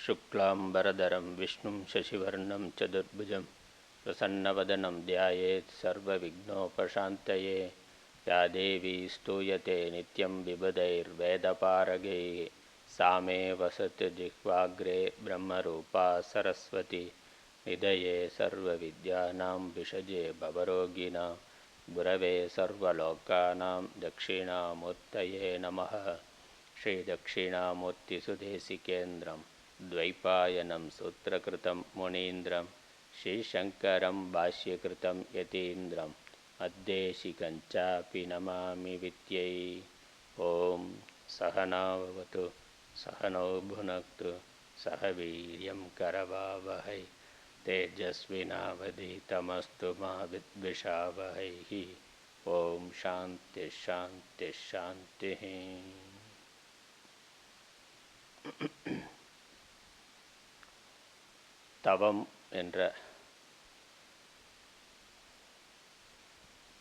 शुक्लांबरधरं विष्णुं शशिवर्णं चतुर्भुजं प्रसन्नवदनं ध्यायेत् सर्वविघ्नोपशान्तये। या देवी स्तूयते नित्यं विबुधैर्वेदपारगैः सा मे वसतु जिह्वाग्रे ब्रह्मरूपा सरस्वती। निधये सर्वविद्यानां विषजे भवरोगिणां गुरवे सर्वलोकानां दक्षिणामूर्तये नमः। श्रीदक्षिणामूर्तिसुदेशिकेन्द्रं द्वैपायनं सूत्रकृतं मुनीन्द्रं श्रीशङ्करं भाष्यकृतं यतीन्द्रं मद्देशिकञ्चापि नमामि विद्यै। ॐ सहना भवतु सहनौ भुनक्तु सह वीर्यं करवावहै तेजस्विनावधीतमस्तु मा विद्विषावहैः। ஓம் சாந்தி சாந்தி சாந்தி. தவம் என்ற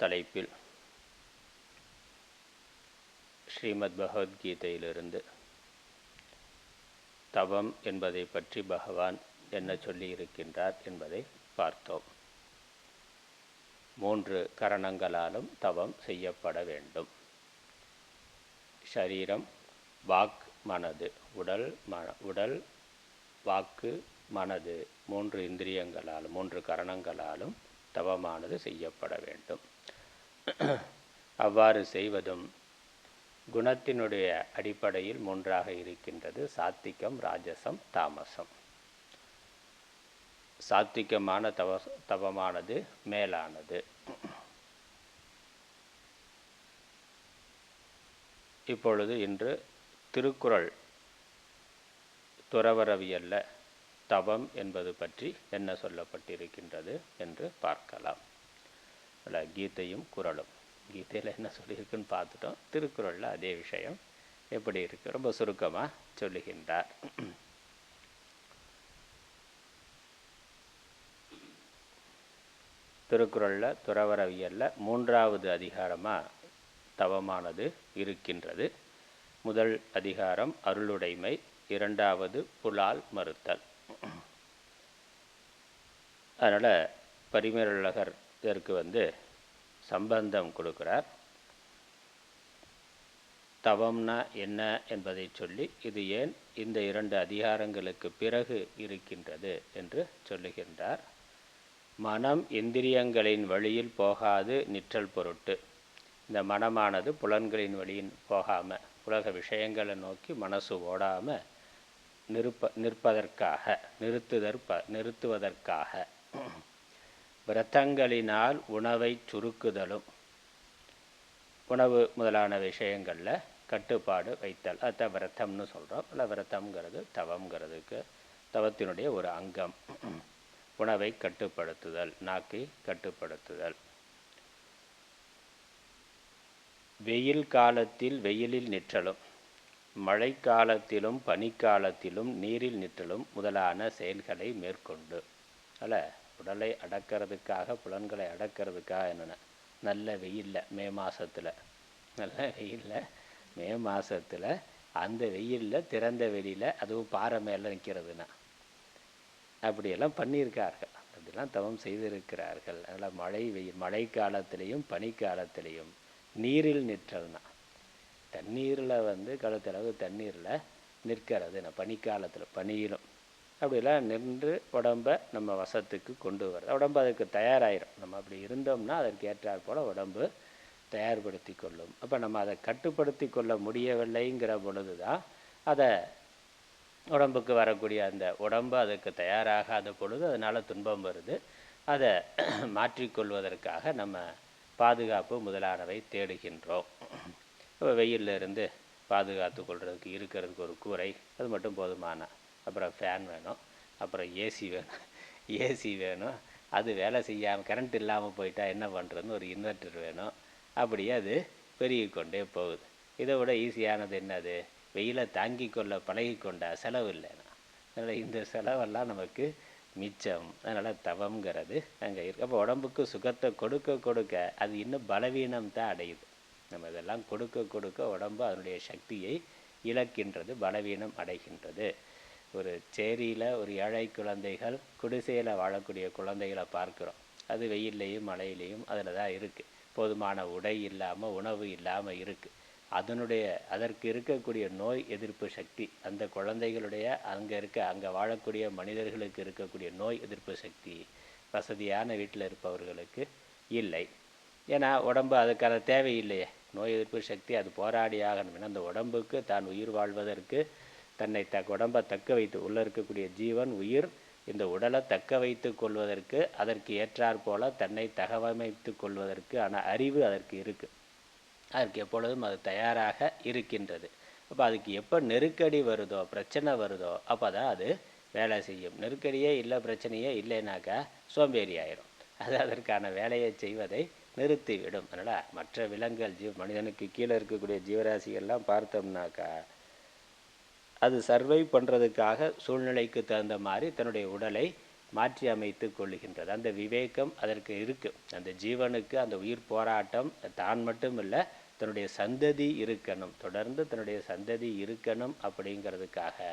தலைப்பில் ஸ்ரீமத் பகவத்கீதையிலிருந்து தவம் என்பதை பற்றி பகவான் என்ன சொல்லியிருக்கின்றார் என்பதை பார்த்தோம். 3 கரணங்களாலும் தவம் செய்யப்பட வேண்டும். ஷரீரம், வாக், மனது. உடல், வாக்கு, மனது 3 இந்திரியங்களாலும் 3 கரணங்களாலும் தவமானது செய்யப்பட வேண்டும். அவ்வாறு செய்வதும் குணத்தினுடைய அடிப்படையில் 3ஆக இருக்கின்றது: சாத்விகம், ராஜசம், தாமசம். சாத்விகமான தவமானது மேலானது. இப்பொழுது இன்று திருக்குறள் துறவரவியல்ல தவம் என்பது பற்றி என்ன சொல்லப்பட்டிருக்கின்றது என்று பார்க்கலாம். கீதையும் குறளும். கீதையில் என்ன சொல்லியிருக்குன்னு பார்த்துட்டோம். திருக்குறளில் அதே விஷயம் எப்படி இருக்கு ரொம்ப சுருக்கமாக சொல்லுகின்றார். திருக்குறளில் துறவரவியல்ல 3வது அதிகாரமாக தவமானது இருக்கின்றது. முதல் அதிகாரம் அருளுடைமை, 2வது புலால் மறுத்தல். அதனால் பரிமேலழகர் இதற்கு சம்பந்தம் கொடுக்கிறார். தவம்னா என்ன என்பதை சொல்லி இது ஏன் இந்த 2 அதிகாரங்களுக்கு பிறகு இருக்கின்றது என்று சொல்லுகின்றார். மனம் இந்திரியங்களின் வழியில் போகாது நிற்றல் பொருட்டு. இந்த மனமானது புலன்களின் வழியில் போகாமல் உலக விஷயங்களை நோக்கி மனசு ஓடாமல் நிறுத்துவதற்காக விரதங்களினால் உணவை சுருக்குதலும், உணவு முதலான விஷயங்களில் கட்டுப்பாடு வைத்தல், அதுதான் விரதம்னு சொல்கிறோம். இல்லை, விரதம்ங்கிறது தவம்ங்கிறதுக்கு தவத்தினுடைய ஒரு அங்கம். உணவை கட்டுப்படுத்துதல், நாக்கை கட்டுப்படுத்துதல். வெயில் காலத்தில் வெயிலில் நிற்றலும், மழை காலத்திலும் பனிக்காலத்திலும் நீரில் நிற்றலும் முதலான செயல்களை மேற்கொண்டு. அல்ல, உடலை அடக்கிறதுக்காக புலன்களை அடக்கிறதுக்காக என்னென்ன நல்ல வெயிலில் மே மாதத்தில் அந்த வெயிலில் திறந்த வெளியில், அதுவும் பாறை மேலே நிற்கிறதுனா அப்படியெல்லாம் பண்ணியிருக்கார்கள். அப்படிலாம் தவம் செய்திருக்கிறார்கள். அதனால் மழை காலத்திலையும் பனிக்காலத்திலையும் நீரில் நிற்றல்னா தண்ணீரில் கழுத்தளவு தண்ணீரில் நிற்கிறது. பனிக்காலத்தில் பனியிலும் அப்படிலாம் நின்று உடம்பை நம்ம வசத்துக்கு கொண்டு வர்றது. உடம்பு அதுக்கு தயாராகிடும். நம்ம அப்படி இருந்தோம்னா அதற்கு ஏற்றாற் போல் உடம்பு தயார்படுத்தி கொள்ளும். அப்போ நம்ம அதை கட்டுப்படுத்தி கொள்ள முடியவில்லைங்கிற பொழுது தான் அதை உடம்புக்கு வரக்கூடிய அந்த உடம்பு அதுக்கு தயாராகாத பொழுது அதனால் துன்பம் வருது. அதை மாற்றிக்கொள்வதற்காக நம்ம பாதுகாப்பு முதலானவை தேடுகின்றோம். வெயிலிருந்து பாதுகாத்து கொள்வதற்கு இருக்கிறதுக்கு ஒரு கூரை அது மட்டும் போதுமான. அப்புறம் ஃபேன் வேணும், அப்புறம் ஏசி வேணும். அது வேலை செய்யாமல் கரண்ட் இல்லாமல் போயிட்டால் என்ன பண்ணுறதுன்னு ஒரு இன்வெர்டர் வேணும். அப்படியே அது பெருகிக்கொண்டே போகுது. இதை விட ஈஸியானது என்னது? வெயிலை தாங்கி கொள்ள பழகி கொண்ட செலவு இல்லைன்னா. அதனால் இந்த செலவெல்லாம் நமக்கு மிச்சம். அதனால் தவம்ங்கிறது அங்கே இருக்குது. அப்போ உடம்புக்கு சுகத்தை கொடுக்க அது இன்னும் பலவீனம் தான் அடையுது. நம்ம இதெல்லாம் கொடுக்க உடம்பு அதனுடைய சக்தியை இழக்கின்றது, பலவீனம் அடைகின்றது. ஒரு சேரியில் ஒரு ஏழை குழந்தைகள் குடிசையில் வாழக்கூடிய குழந்தைகளை பார்க்குறோம். அது வெயில்லையும் மழையிலையும் அதில் தான் இருக்குது. போதுமான உடை இல்லாமல் உணவு இல்லாமல் இருக்குது. அதற்கு இருக்கக்கூடிய நோய் எதிர்ப்பு சக்தி அந்த குழந்தைகளுடைய அங்கே வாழக்கூடிய மனிதர்களுக்கு இருக்கக்கூடிய நோய் எதிர்ப்பு சக்தி வசதியான வீட்டில் இருப்பவர்களுக்கு இல்லை. ஏன்னா உடம்பு அதுக்கான தேவையில்லையே. நோய் எதிர்ப்பு சக்தி அது போராடி ஆகணும். அந்த உடம்புக்கு தான் உயிர் வாழ்வதற்கு தன்னை உடம்பை தக்க வைத்து உள்ளே இருக்கக்கூடிய ஜீவன் உயிர் இந்த உடலை தக்க வைத்து கொள்வதற்கு அதற்கு ஏற்றாற் போல தன்னை தகவமைத்து கொள்வதற்கு அறிவு அதற்கு இருக்குது. அதற்கு எப்பொழுதும் அது தயாராக இருக்கின்றது. அப்போ அதுக்கு எப்போ நெருக்கடி வருதோ பிரச்சனை வருதோ அப்போ தான் அது வேலை செய்யும். நெருக்கடியே இல்லை பிரச்சனையே இல்லைனாக்கா சோம்பேறி ஆயிடும். அது அதற்கான வேலையை செய்வதை நிறுத்திவிடும். அதனால் மற்ற விலங்குகள் மனிதனுக்கு கீழே இருக்கக்கூடிய ஜீவராசிகள்லாம் பார்த்தோம்னாக்கா அது சர்வை பண்ணுறதுக்காக சூழ்நிலைக்கு தகுந்த மாதிரி தன்னுடைய உடலை மாற்றி அமைத்து கொள்ளுகின்றது. அந்த விவேகம் அதற்கு இருக்குது. அந்த ஜீவனுக்கு அந்த உயிர் போராட்டம் தான் மட்டும் இல்லை, தன்னுடைய சந்ததி இருக்கணும், தொடர்ந்து தன்னுடைய சந்ததி இருக்கணும் அப்படிங்கிறதுக்காக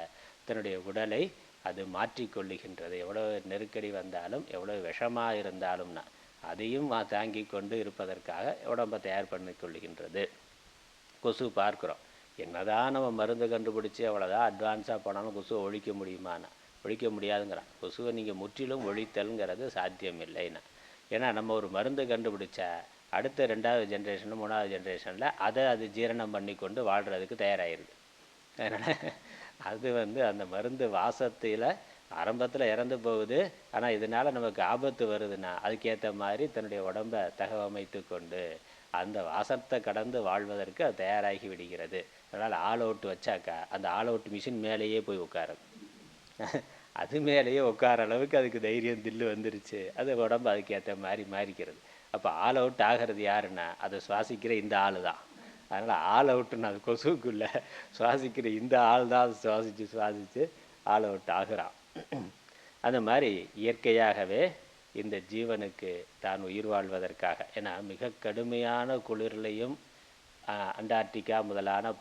தன்னுடைய உடலை அது மாற்றி கொள்ளுகின்றது. எவ்வளோ நெருக்கடி வந்தாலும் எவ்வளோ விஷமாக இருந்தாலும்னா அதையும் தாங்கி கொண்டு இருப்பதற்காக உடம்பை தயார் பண்ணி கொள்ளுகின்றது. கொசு பார்க்குறோம். என்னதான் நம்ம மருந்து கண்டுபிடிச்சி அவ்வளோதான் அட்வான்ஸாக போனாலும் கொசுவை ஒழிக்க முடியுமானா ஒழிக்க முடியாதுங்கிறான். கொசுவை நீங்கள் முற்றிலும் ஒழித்தல்ங்கிறது சாத்தியம் இல்லைன்னா. ஏன்னா நம்ம ஒரு மருந்து கண்டுபிடிச்சா அடுத்த 2வது ஜென்ரேஷன் 3வது ஜென்ரேஷனில் அது ஜீரணம் பண்ணி கொண்டு வாழ்கிறதுக்கு தயாராகிடுது. அதனால் அது அந்த மருந்து வாசத்தில் ஆரம்பத்தில் இறந்து போகுது. ஆனால் இதனால் நமக்கு ஆபத்து வருதுன்னா அதுக்கேற்ற மாதிரி தன்னுடைய உடம்பை தகவமைத்து கொண்டு அந்த வாசத்தை கடந்து வாழ்வதற்கு அது தயாராகி விடுகிறது. அதனால் ஆல் அவுட் வச்சாக்கா அந்த ஆல் அவுட் மிஷின் மேலேயே போய் உட்காரும். அது மேலேயே உட்கார அளவுக்கு அதுக்கு தைரியம் தில்லு வந்துருச்சு. அது உடம்பு அதுக்கேற்ற மாதிரி மாறிக்கிறது. அப்போ ஆல் அவுட் ஆகிறது யாருன்னா அதை சுவாசிக்கிற இந்த ஆள் தான். அதனால் ஆல் அவுட்டுன்னு அது கொசுக்குள்ளே சுவாசிக்கிற இந்த ஆள் தான் அது சுவாசித்து ஆல் அவுட் ஆகிறான். அந்த மாதிரி இயற்கையாகவே இந்த ஜீவனுக்கு தான் உயிர் வாழ்வதற்காக, ஏன்னா மிக கடுமையான குளிர்லையும் அண்டார்டிகா முதலான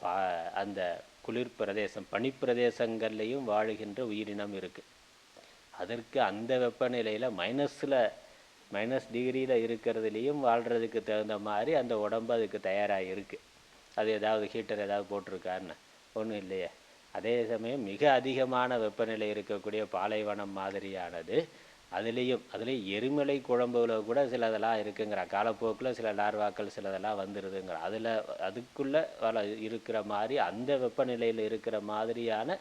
அந்த குளிர் பிரதேசம் பனிப்பிரதேசங்கள்லையும் வாழுகின்ற உயிரினம் இருக்குது. அதற்கு அந்த வெப்பநிலையில் மைனஸ் டிகிரியில் இருக்கிறதுலையும் வாழ்கிறதுக்கு தகுந்த மாதிரி அந்த உடம்பு அதுக்கு தயாராக இருக்குது. அது ஏதாவது ஹீட்டர் ஏதாவது போட்டிருக்காருன்னு ஒன்றும் இல்லையே. அதே சமயம் மிக அதிகமான வெப்பநிலை இருக்கக்கூடிய பாலைவனம் மாதிரியானது அதுலேயும் எரிமலை குழம்புல கூட சிலதெல்லாம் இருக்குங்கிறான். காலப்போக்கில் சில லார்வாக்கள் சிலதெல்லாம் வந்துடுதுங்கிறான். அதுக்குள்ளே இருக்கிற மாதிரி அந்த வெப்பநிலையில் இருக்கிற மாதிரியான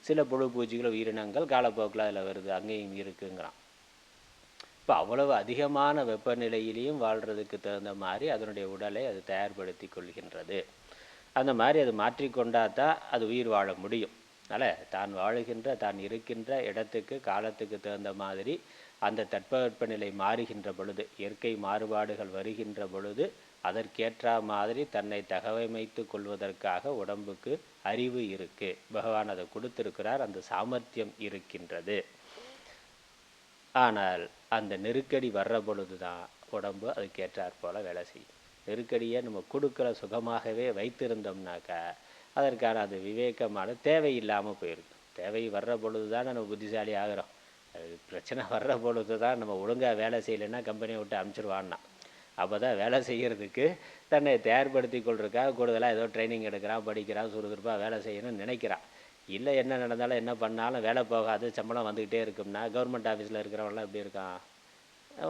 சில புழு பூச்சிகள் உயிரினங்கள் காலப்போக்கில் அதில் வருது, அங்கேயும் இருக்குங்கிறான். இப்போ அவ்வளவு அதிகமான வெப்பநிலையிலையும் வாழ்கிறதுக்கு தகுந்த மாதிரி அதனுடைய உடலை அது தயார்படுத்தி கொள்கின்றது. அந்த மாதிரி அது மாற்றிக்கொண்டால் தான் அது உயிர் வாழ முடியும். அதனால் தான் இருக்கின்ற இடத்துக்கு காலத்துக்கு தகுந்த மாதிரி அந்த தட்பவெப்பநிலை மாறுகின்ற பொழுது, இயற்கை மாறுபாடுகள் வருகின்ற பொழுது அதற்கேற்ற மாதிரி தன்னை தகவமைத்து கொள்வதற்காக உடம்புக்கு அறிவு இருக்குது. பகவான் அதை கொடுத்திருக்கிறார், அந்த சாமர்த்தியம் இருக்கின்றது. ஆனால் அந்த நெருக்கடி வர்ற பொழுது தான் உடம்பு அதுக்கேற்றாற் போல் வேலை செய்யும். நெருக்கடியை நம்ம கொடுக்குற சுகமாகவே வைத்திருந்தோம்னாக்கா அதற்கான அது விவேகமான தேவை இல்லாமல் போயிருக்கு. தேவை வர்ற பொழுது தான் நம்ம புத்திசாலி ஆகிறோம். பிரச்சனை வர்ற பொழுது தான் நம்ம ஒழுங்காக வேலை செய்யலைன்னா கம்பெனியை விட்டு அனுப்பிச்சிடுவான்னா. அப்போ தான் வேலை செய்கிறதுக்கு தன்னை தயார்படுத்தி கொள்றதுக்காக கூடுதலாக ஏதோ ட்ரைனிங் எடுக்கிறான், படிக்கிறான், சுறுசுறுப்பாக வேலை செய்யணும்னு நினைக்கிறான். இல்லை என்ன நடந்தாலும் என்ன பண்ணாலும் வேலை போகாது, சம்பளம் வந்துக்கிட்டே இருக்கும்னா கவர்மெண்ட் ஆஃபீஸில் இருக்கிறவங்களாம் எப்படி இருக்கான்?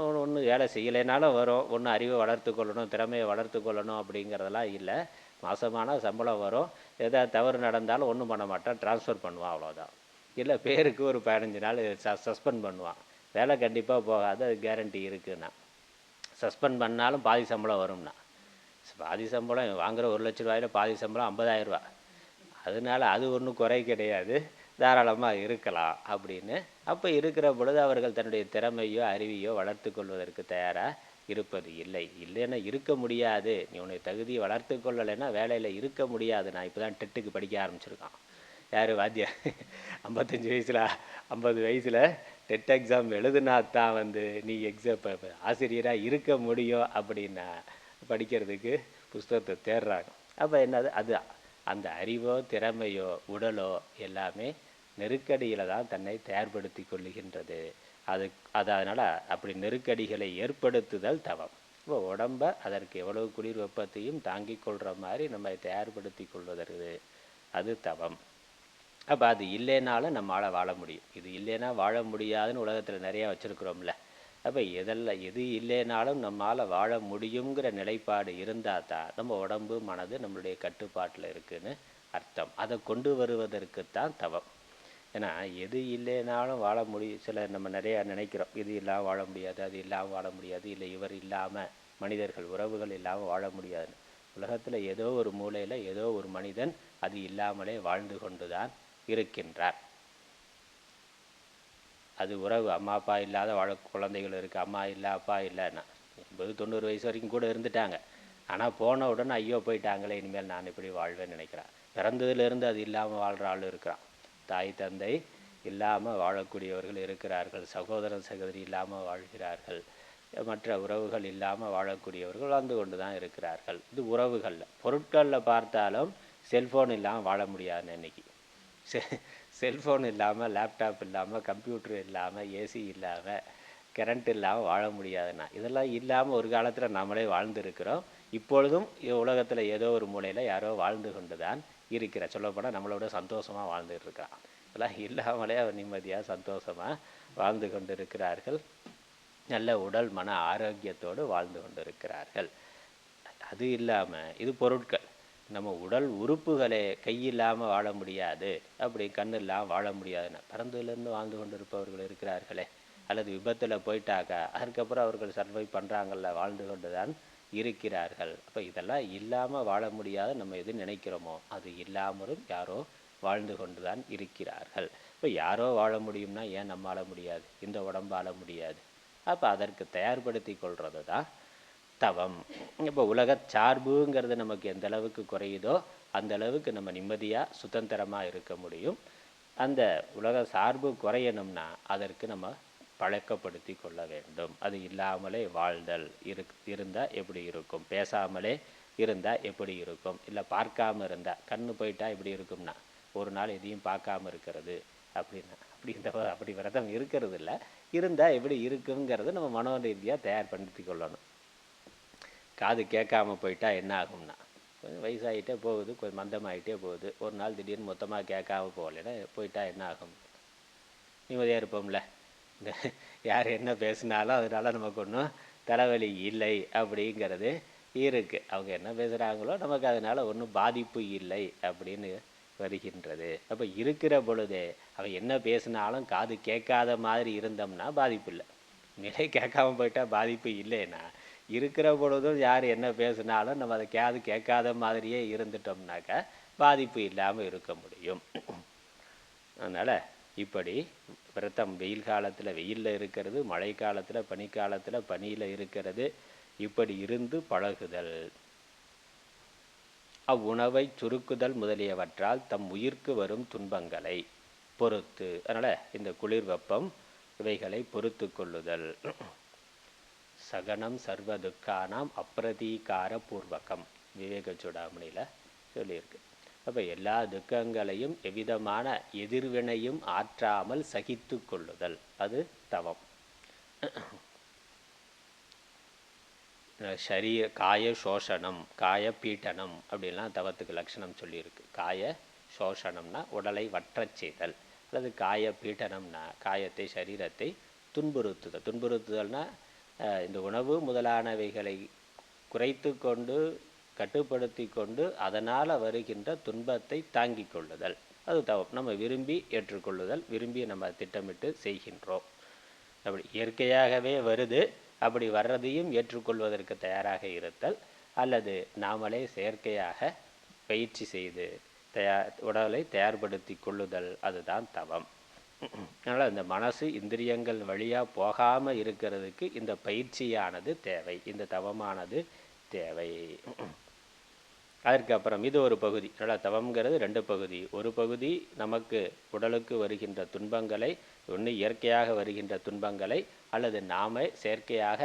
ஒன்றும் வேலை செய்யலைனாலும் வரும், ஒன்று அறிவை வளர்த்து கொள்ளணும், திறமையை வளர்த்து கொள்ளணும் அப்படிங்கிறதெல்லாம் இல்லை. மாதமான சம்பளம் வரும், எதாவது தவறு நடந்தாலும் ஒன்றும் பண்ண மாட்டான், ட்ரான்ஸ்ஃபர் பண்ணுவான், அவ்வளோதான். இல்லை பேருக்கு ஒரு 15 நாள் சஸ்பெண்ட் பண்ணுவான். வேலை கண்டிப்பாக போகாது, அது கேரண்டி இருக்குன்னா. சஸ்பெண்ட் பண்ணாலும் பாதி சம்பளம் வரும்னா. பாதி சம்பளம் வாங்குகிற 1 லட்ச ரூபாயில் பாதி சம்பளம் 50,000 ரூபா. அதனால் அது ஒன்றும் குறை கிடையாது, தாராளமாக இருக்கலாம் அப்படின்னு. அப்போ இருக்கிற பொழுது அவர்கள் தன்னுடைய திறமையோ அறிவையோ வளர்த்து கொள்வதற்கு தயாராக இருப்பது இல்லை. இல்லைன்னா இருக்க முடியாது, நீ உன்னை தகுதியை வளர்த்து கொள்ளலைன்னா வேலையில் இருக்க முடியாது. நான் இப்போ தான் டெட்டுக்கு படிக்க ஆரம்பிச்சிருக்கான். யார் வாத்தியார் 55 வயசில் 50 வயசில் டெட் எக்ஸாம் எழுதுனா தான் நீ ஆசிரியராக இருக்க முடியும் அப்படின்னா படிக்கிறதுக்கு புஸ்தகத்தை தேடுறாங்க. அப்போ என்னது அது அந்த அறிவோ திறமையோ உடலோ எல்லாமே நெருக்கடியில் தான் தன்னை தயார்படுத்தி கொள்ளுகின்றது. அதனால் அப்படி நெருக்கடிகளை ஏற்படுத்துதல் தவம். இப்போ உடம்பை அதற்கு எவ்வளவு குளிர் வெப்பத்தையும் தாங்கி கொள்கிற மாதிரி நம்ம தயார்படுத்தி கொள்வதற்கு அது தவம். அப்போ அது இல்லைனாலும் நம்மளால் வாழ முடியும். இது இல்லைன்னா வாழ முடியாதுன்னு உலகத்தில் நிறையா வச்சுருக்குறோம்ல. அப்போ எது இல்லைனாலும் நம்மளால் வாழ முடியுங்கிற நிலைப்பாடு இருந்தால் தான் நம்ம உடம்பு மனது நம்மளுடைய கட்டுப்பாட்டில் இருக்குதுன்னு அர்த்தம். அதை கொண்டு வருவதற்குத்தான் தவம். ஏன்னா எது இல்லைனாலும் வாழ முடியும். நம்ம நிறையா நினைக்கிறோம், இது இல்லாமல் வாழ முடியாது, அது இல்லாமல் வாழ முடியாது, இல்லை இவர் இல்லாமல் மனிதர்கள் உறவுகள் இல்லாமல் வாழ முடியாதுன்னு. உலகத்தில் ஏதோ ஒரு மூலையில் ஏதோ ஒரு மனிதன் அது இல்லாமலே வாழ்ந்து கொண்டு தான் இருக்கின்றார். அது உறவு. அம்மா அப்பா இல்லாத குழந்தைகள் இருக்குது. அம்மா இல்லை அப்பா இல்லைன்னா 80-90 வயசு வரைக்கும் கூட இருந்துட்டாங்க. ஆனால் போன உடனே ஐயோ போயிட்டாங்களே, இனிமேல் நான் இப்படி வாழ்வேன்னு நினைக்கிறான். பிறந்ததுலேருந்து அது இல்லாமல் வாழ்கிற ஆள் இருக்கிறான். தாய் தந்தை இல்லாமல் வாழக்கூடியவர்கள் இருக்கிறார்கள். சகோதரன் சகோதரி இல்லாமல் வாழ்கிறார்கள். மற்ற உறவுகள் இல்லாமல் வாழக்கூடியவர்கள் வாழ்ந்து கொண்டு தான் இருக்கிறார்கள். இது உறவுகளில். பொருட்களில் பார்த்தாலும் செல்ஃபோன் இல்லாமல் வாழ முடியாதுன்னு இன்றைக்கி. செல்ஃபோன் இல்லாமல், லேப்டாப் இல்லாமல், கம்ப்யூட்டர் இல்லாமல், ஏசி இல்லாமல், கரண்ட் இல்லாமல் வாழ முடியாதுன்னா, இதெல்லாம் இல்லாமல் ஒரு காலத்தில் நம்மளே வாழ்ந்துருக்கிறோம். இப்பொழுதும் உலகத்தில் ஏதோ ஒரு மூலையில் யாரோ வாழ்ந்து கொண்டு தான் இருக்கிற. சொல்லப்போனால் நம்மளோட சந்தோஷமாக வாழ்ந்துட்டு இருக்கான். இதெல்லாம் இல்லாமலே அவர் நிம்மதியாக சந்தோஷமாக வாழ்ந்து கொண்டு இருக்கிறார்கள். நல்ல உடல் மன ஆரோக்கியத்தோடு வாழ்ந்து கொண்டு இருக்கிறார்கள். அது இல்லாமல் இது பொருட்கள். நம்ம உடல் உறுப்புகளே கையில்லாமல் வாழ முடியாது, அப்படி கண்ணு இல்லாமல் வாழ முடியாதுன்னு பிறந்ததுலேருந்து வாழ்ந்து கொண்டு இருப்பவர்கள் இருக்கிறார்களே. அல்லது விபத்தில் போயிட்டாக்கா அதுக்கப்புறம் அவர்கள் சர்வை பண்ணுறாங்கல்ல, வாழ்ந்து கொண்டு தான் இருக்கிறார்கள். அப்போ இதெல்லாம் இல்லாமல் வாழ முடியாத நம்ம எது நினைக்கிறோமோ அது இல்லாமலும் யாரோ வாழ்ந்து கொண்டு தான் இருக்கிறார்கள். இப்போ யாரோ வாழ முடியும்னா ஏன் நம்மளால முடியாது? இந்த உடம்பால முடியாது. அப்போ அதற்கு தயார்படுத்தி கொள்வது தான் தவம். இப்போ உலக சார்புங்கிறது நமக்கு எந்த அளவுக்கு குறையுதோ அந்த அளவுக்கு நம்ம நிம்மதியாக சுதந்திரமாக இருக்க முடியும். அந்த உலக சார்பு குறையணும்னா அதற்கு நம்ம பழக்கப்படுத்தி கொள்ள வேண்டும். அது இல்லாமலே வாழ்தல் இருந்தால் எப்படி இருக்கும்? பேசாமலே இருந்தால் எப்படி இருக்கும்? இல்லை பார்க்காம இருந்தால், கண்ணு போயிட்டா எப்படி இருக்கும்னா ஒரு நாள் எதையும் பார்க்காம இருக்கிறது அப்படின்னா அப்படி விரதம் இருக்கிறது இல்லை. இருந்தால் எப்படி இருக்குங்கிறது நம்ம மனோ ரீதியாக தயார்படுத்தி கொள்ளணும். காது கேட்காம போயிட்டா என்ன ஆகும்னா, கொஞ்சம் வயசாகிட்டே போகுது, கொஞ்சம் மந்தமாகிட்டே போகுது. ஒரு நாள் திடீர்னு மொத்தமாக கேட்காம போகலைன்னா போயிட்டா என்ன ஆகும்? நிம்மதியாக இருப்போம்ல. யார் என்ன பேசினாலும் அதனால் நமக்கு ஒன்றும் தலைவலி இல்லை அப்படிங்கிறது இருக்குது. அவங்க என்ன பேசுகிறாங்களோ நமக்கு அதனால் ஒன்றும் பாதிப்பு இல்லை அப்படின்னு வருகின்றது. அப்போ இருக்கிற பொழுதே அவன் என்ன பேசினாலும் காது கேட்காத மாதிரி இருந்தோம்னா பாதிப்பு இல்லை. நிலை கேட்காம போயிட்டால் பாதிப்பு இல்லைன்னா, இருக்கிற பொழுதும் யார் என்ன பேசினாலும் நம்ம அதை காது கேட்காத மாதிரியே இருந்துட்டோம்னாக்கா பாதிப்பு இல்லாமல் இருக்க முடியும். அதனால் இப்படி விரதம் வெயில் காலத்தில் வெயிலில் இருக்கிறது, மழை காலத்தில் பனிக்காலத்தில் பனியில் இருக்கிறது, இப்படி இருந்து பழகுதல். அவ்வுணவை சுருக்குதல் முதலியவற்றால் தம் உயிர்க்கு வரும் துன்பங்களை பொறுத்து, அதனால் இந்த குளிர் வெப்பம் இவைகளை பொறுத்து கொள்ளுதல். சகனம் சர்வ துக்கானாம் அப்பிரதீகார பூர்வகம் விவேக சூடாமணியில் சொல்லியிருக்கு. அப்போ எல்லா துக்கங்களையும் எவ்விதமான எதிர்வினையும் ஆற்றாமல் சகித்து கொள்ளுதல் அது தவம். காய சோஷணம், காய பீட்டனம் அப்படின்லாம் தவத்துக்கு லட்சணம் சொல்லியிருக்கு. காய சோஷணம்னா உடலை வற்றச் செய்தல், அல்லது காய பீட்டனம்னா காயத்தை சரீரத்தை துன்புறுத்துதல். துன்புறுத்துதல்னா இந்த உணவு முதலானவைகளை குறைத்து கொண்டு கட்டுப்படுத்தி கொண்டு அதனால் வருகின்ற துன்பத்தை தாங்கி கொள்ளுதல் அது தவம். நம்ம விரும்பி ஏற்றுக்கொள்ளுதல், விரும்பி நம்ம திட்டமிட்டு செய்கின்றோம். அப்படி இயற்கையாகவே வருது, அப்படி வர்றதையும் ஏற்றுக்கொள்வதற்கு தயாராக இருத்தல், அல்லது நாமளே செயற்கையாக பயிற்சி செய்து உடலை தயார்படுத்தி கொள்ளுதல் அதுதான் தவம். அதனால் இந்த மனசு இந்திரியங்கள் வழியாக போகாமல் இருக்கிறதுக்கு இந்த பயிற்சியானது தேவை, இந்த தவமானது தேவை. அதற்கப்புறம் இது ஒரு பகுதி. அதனால் தவம்ங்கிறது 2 பகுதி. ஒரு பகுதி நமக்கு உடலுக்கு வருகின்ற துன்பங்களை, ஒன்று இயற்கையாக வருகின்ற துன்பங்களை, அல்லது நாம் செயற்கையாக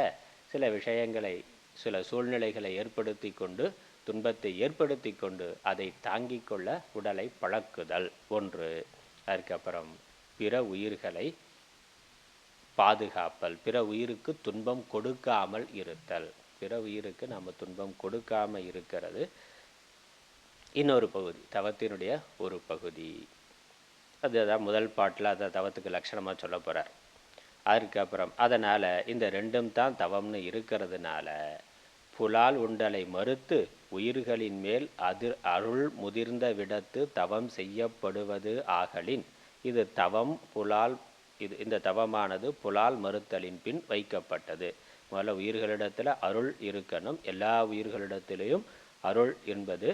சில விஷயங்களை சில சூழ்நிலைகளை ஏற்படுத்தி கொண்டு துன்பத்தை ஏற்படுத்தி கொண்டு அதை தாங்கிக் கொள்ள உடலை பழக்குதல் ஒன்று. அதுக்கப்புறம் பிற உயிர்களை பாதுகாப்பல், பிற உயிருக்கு துன்பம் கொடுக்காமல் இருத்தல். பிற உயிருக்கு நம்ம துன்பம் கொடுக்காமல் இருக்கிறது இன்னொரு பகுதி, தவத்தினுடைய ஒரு பகுதி. அதுதான் முதல் பாட்டில் அதை தவத்துக்கு லட்சணமாக சொல்ல போகிறார். அதுக்கப்புறம் அதனால் இந்த ரெண்டும் தான் தவம்னு இருக்கிறதுனால புலால் உண்டலை மறுத்து உயிர்களின் மேல் அருள் முதிர்ந்த விடத்து தவம் செய்யப்படுவது ஆகலின் இது தவம் புலால். இந்த தவமானது புலால் மறுத்தலின் பின் வைக்கப்பட்டது. முதல்ல உயிர்களிடத்தில் அருள் இருக்கணும். எல்லா உயிர்களிடத்திலையும் அருள் என்பது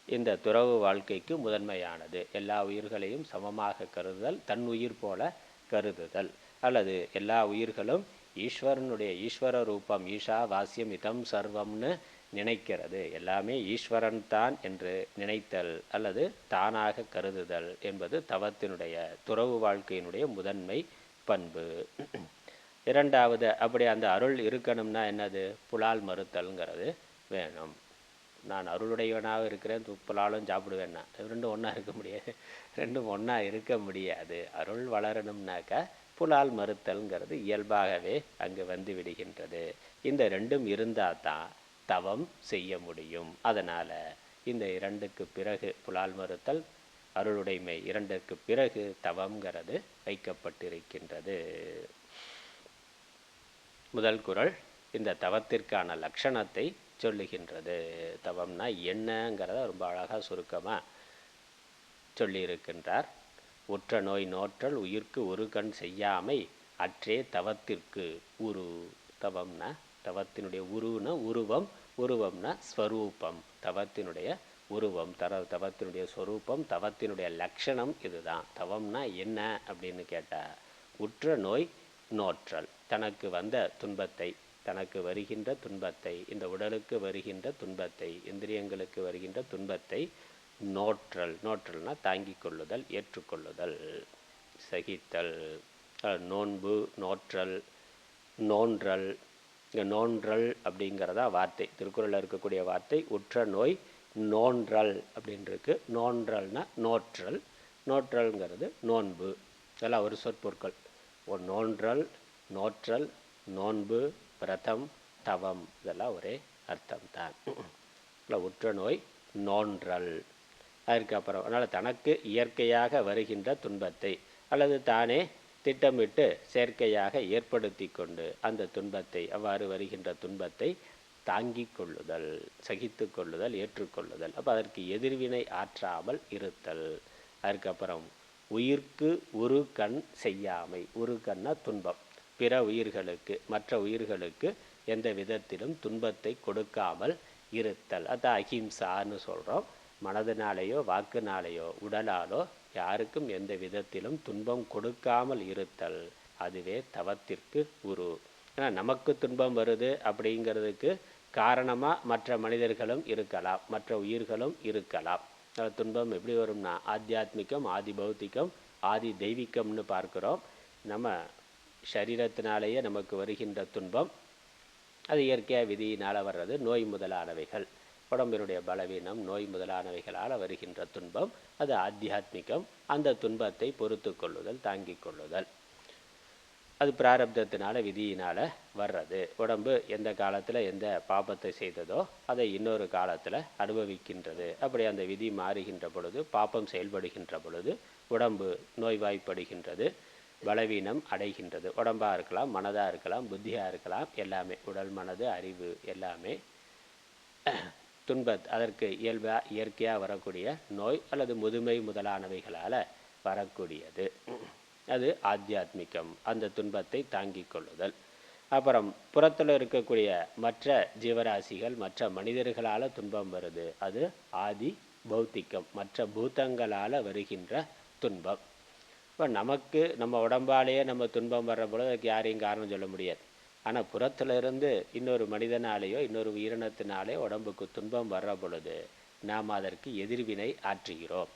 இந்த துறவு வாழ்க்கைக்கு முதன்மையானது. எல்லா உயிர்களையும் சமமாக கருதுதல், தன் உயிர் போல கருதுதல், அல்லது எல்லா உயிர்களும் ஈஸ்வரனுடைய ஈஸ்வர ரூபம், ஈஷா வாசியம் இதம் சர்வம்னு நினைக்கிறது. எல்லாமே ஈஸ்வரன் தான் என்று நினைத்தல் அல்லது தானாக கருதுதல் என்பது தவத்தினுடைய துறவு வாழ்க்கையினுடைய முதன்மை பண்பு. இரண்டாவது, அப்படி அந்த அருள் இருக்கணும்னா என்னது? புலால் மறுத்தல்ங்கிறது வேணும். நான் அருளுடையவனாக இருக்கிறேன், புலாலும் சாப்பிடுவேன்னா ரெண்டும் ஒன்றா இருக்க முடியாது. ரெண்டும் ஒன்றா இருக்க முடியாது. அருள் வளரணும்னாக்கா புலால் மறுத்தல்ங்கிறது இயல்பாகவே அங்கு வந்து விடுகின்றது. இந்த ரெண்டும் இருந்தால் தான் தவம் செய்ய முடியும். அதனால் இந்த இரண்டுக்கு பிறகு புலால் மறுத்தல், அருளுடைமை இரண்டுக்கு பிறகு தவம்ங்கிறது வைக்கப்பட்டிருக்கின்றது. முதல் குறள் இந்த தவத்திற்கான லட்சணத்தை சொல்லுகின்றது. தவம்னா என்னங்கிறத ரொம்ப அழகாக சுருக்கமாக சொல்லியிருக்கின்றார். உற்ற நோய் நோற்றல் உயிர்க்கு ஒரு கண் செய்யாமை அற்றே தவத்திற்கு உரு. தவம்னா தவத்தினுடைய உருவம்னா உருவம், உருவம்னா ஸ்வரூபம். தவத்தினுடைய உருவம், தவத்தினுடைய ஸ்வரூபம், தவத்தினுடைய லட்சணம் இதுதான். தவம்னா என்ன அப்படின்னு கேட்டால், உற்ற நோய் நோற்றல், தனக்கு வந்த துன்பத்தை, தனக்கு வருகின்ற துன்பத்தை, இந்த உடலுக்கு வருகின்ற துன்பத்தை, இந்திரியங்களுக்கு வருகின்ற துன்பத்தை நோற்றல். நோற்றல்னா தாங்கிக் கொள்ளுதல், ஏற்றுக்கொள்ளுதல், சகித்தல். நோன்பு, நோற்றல், நோன்றல். இங்கே நோன்றல் அப்படிங்கிறதா வார்த்தை, திருக்குறளில் இருக்கக்கூடிய வார்த்தை. உற்ற நோய் நோன்றல் அப்படின்ருக்கு. நோன்றல்னா நோற்றல், நோற்றல்ங்கிறது நோன்பு. இதெல்லாம் ஒரு சொற்பொருட்கள். நோன்றல், நோற்றல், நோன்பு, விரதம், தவம், இதெல்லாம் ஒரே அர்த்தம்தான். இல்லை, உற்ற நோய் நோன்றல். அதுக்கப்புறம் அதனால் தனக்கு இயற்கையாக வருகின்ற துன்பத்தை அல்லது தானே திட்டமிட்டு செயற்கையாக ஏற்படுத்தி கொண்டு அந்த துன்பத்தை, அவ்வாறு வருகின்ற துன்பத்தை தாங்கிக் கொள்ளுதல், சகித்து கொள்ளுதல், ஏற்றுக்கொள்ளுதல். அப்போ அதற்கு எதிர்வினை ஆற்றாமல் இருத்தல். அதுக்கப்புறம் உயிர்க்கு ஒரு கண் செய்யாமை. ஒரு கண்ணா துன்பம். பிற உயிர்களுக்கு, மற்ற உயிர்களுக்கு எந்த விதத்திலும் துன்பத்தை கொடுக்காமல் இருத்தல். அதான் அஹிம்சான்னு சொல்கிறோம். மனதினாலேயோ வாக்குனாலேயோ உடலாலோ யாருக்கும் எந்த விதத்திலும் துன்பம் கொடுக்காமல் இருத்தல், அதுவே தவத்திற்கு உரு. ஏன்னா நமக்கு துன்பம் வருது அப்படிங்கிறதுக்கு காரணமாக மற்ற மனிதர்களும் இருக்கலாம், மற்ற உயிர்களும் இருக்கலாம். துன்பம் எப்படி வரும்னா ஆத்தியாத்மிகம், ஆதி பௌத்திகம், ஆதி தெய்வீகம்னு பார்க்குறோம். நம்ம சரீரத்தினாலேயே நமக்கு வருகின்ற துன்பம் அது இயற்கையாக விதியினால் வர்றது. நோய் முதலானவைகள், உடம்பினுடைய பலவீனம், நோய் முதலானவைகளால் வருகின்ற துன்பம் அது ஆத்தியாத்மிகம். அந்த துன்பத்தை பொறுத்து கொள்ளுதல், தாங்கிக் கொள்ளுதல், அது பிராரப்தத்தினால விதியினால் வர்றது. உடம்பு எந்த காலத்தில் எந்த பாபத்தை செய்ததோ அதை இன்னொரு காலத்தில் அனுபவிக்கின்றது. அப்படி அந்த விதி மாறுகின்ற பொழுது, பாப்பம் செயல்படுகின்ற பொழுது உடம்பு நோய்வாய்ப்படுகின்றது, பலவீனம் அடைகின்றது. உடம்பாக இருக்கலாம், மனதாக இருக்கலாம், புத்தியாக இருக்கலாம், எல்லாமே உடல், மனது, அறிவு எல்லாமே அதற்கு இயற்கையாக வரக்கூடிய நோய் அல்லது முதுமை முதலானவைகளால் வரக்கூடியது. அது ஆத்தியாத்மிகம், அந்த துன்பத்தை தாங்கிக் கொள்ளுதல். அப்புறம் புறத்தில் இருக்கக்கூடிய மற்ற ஜீவராசிகள், மற்ற மனிதர்களால் துன்பம் வருது, அது ஆதி பௌத்திகம், மற்ற பூதங்களால் வருகின்ற துன்பம். இப்போ நமக்கு நம்ம உடம்பாலேயே நம்ம துன்பம் வர்ற பொழுது அதுக்கு யாரையும் காரணம் சொல்ல முடியாது. ஆனால் புறத்தில் இருந்து இன்னொரு மனிதனாலேயோ இன்னொரு உயிரினத்தினாலே உடம்புக்கு துன்பம் வர்ற பொழுது நாம் அதற்கு எதிர்வினை ஆற்றுகிறோம்.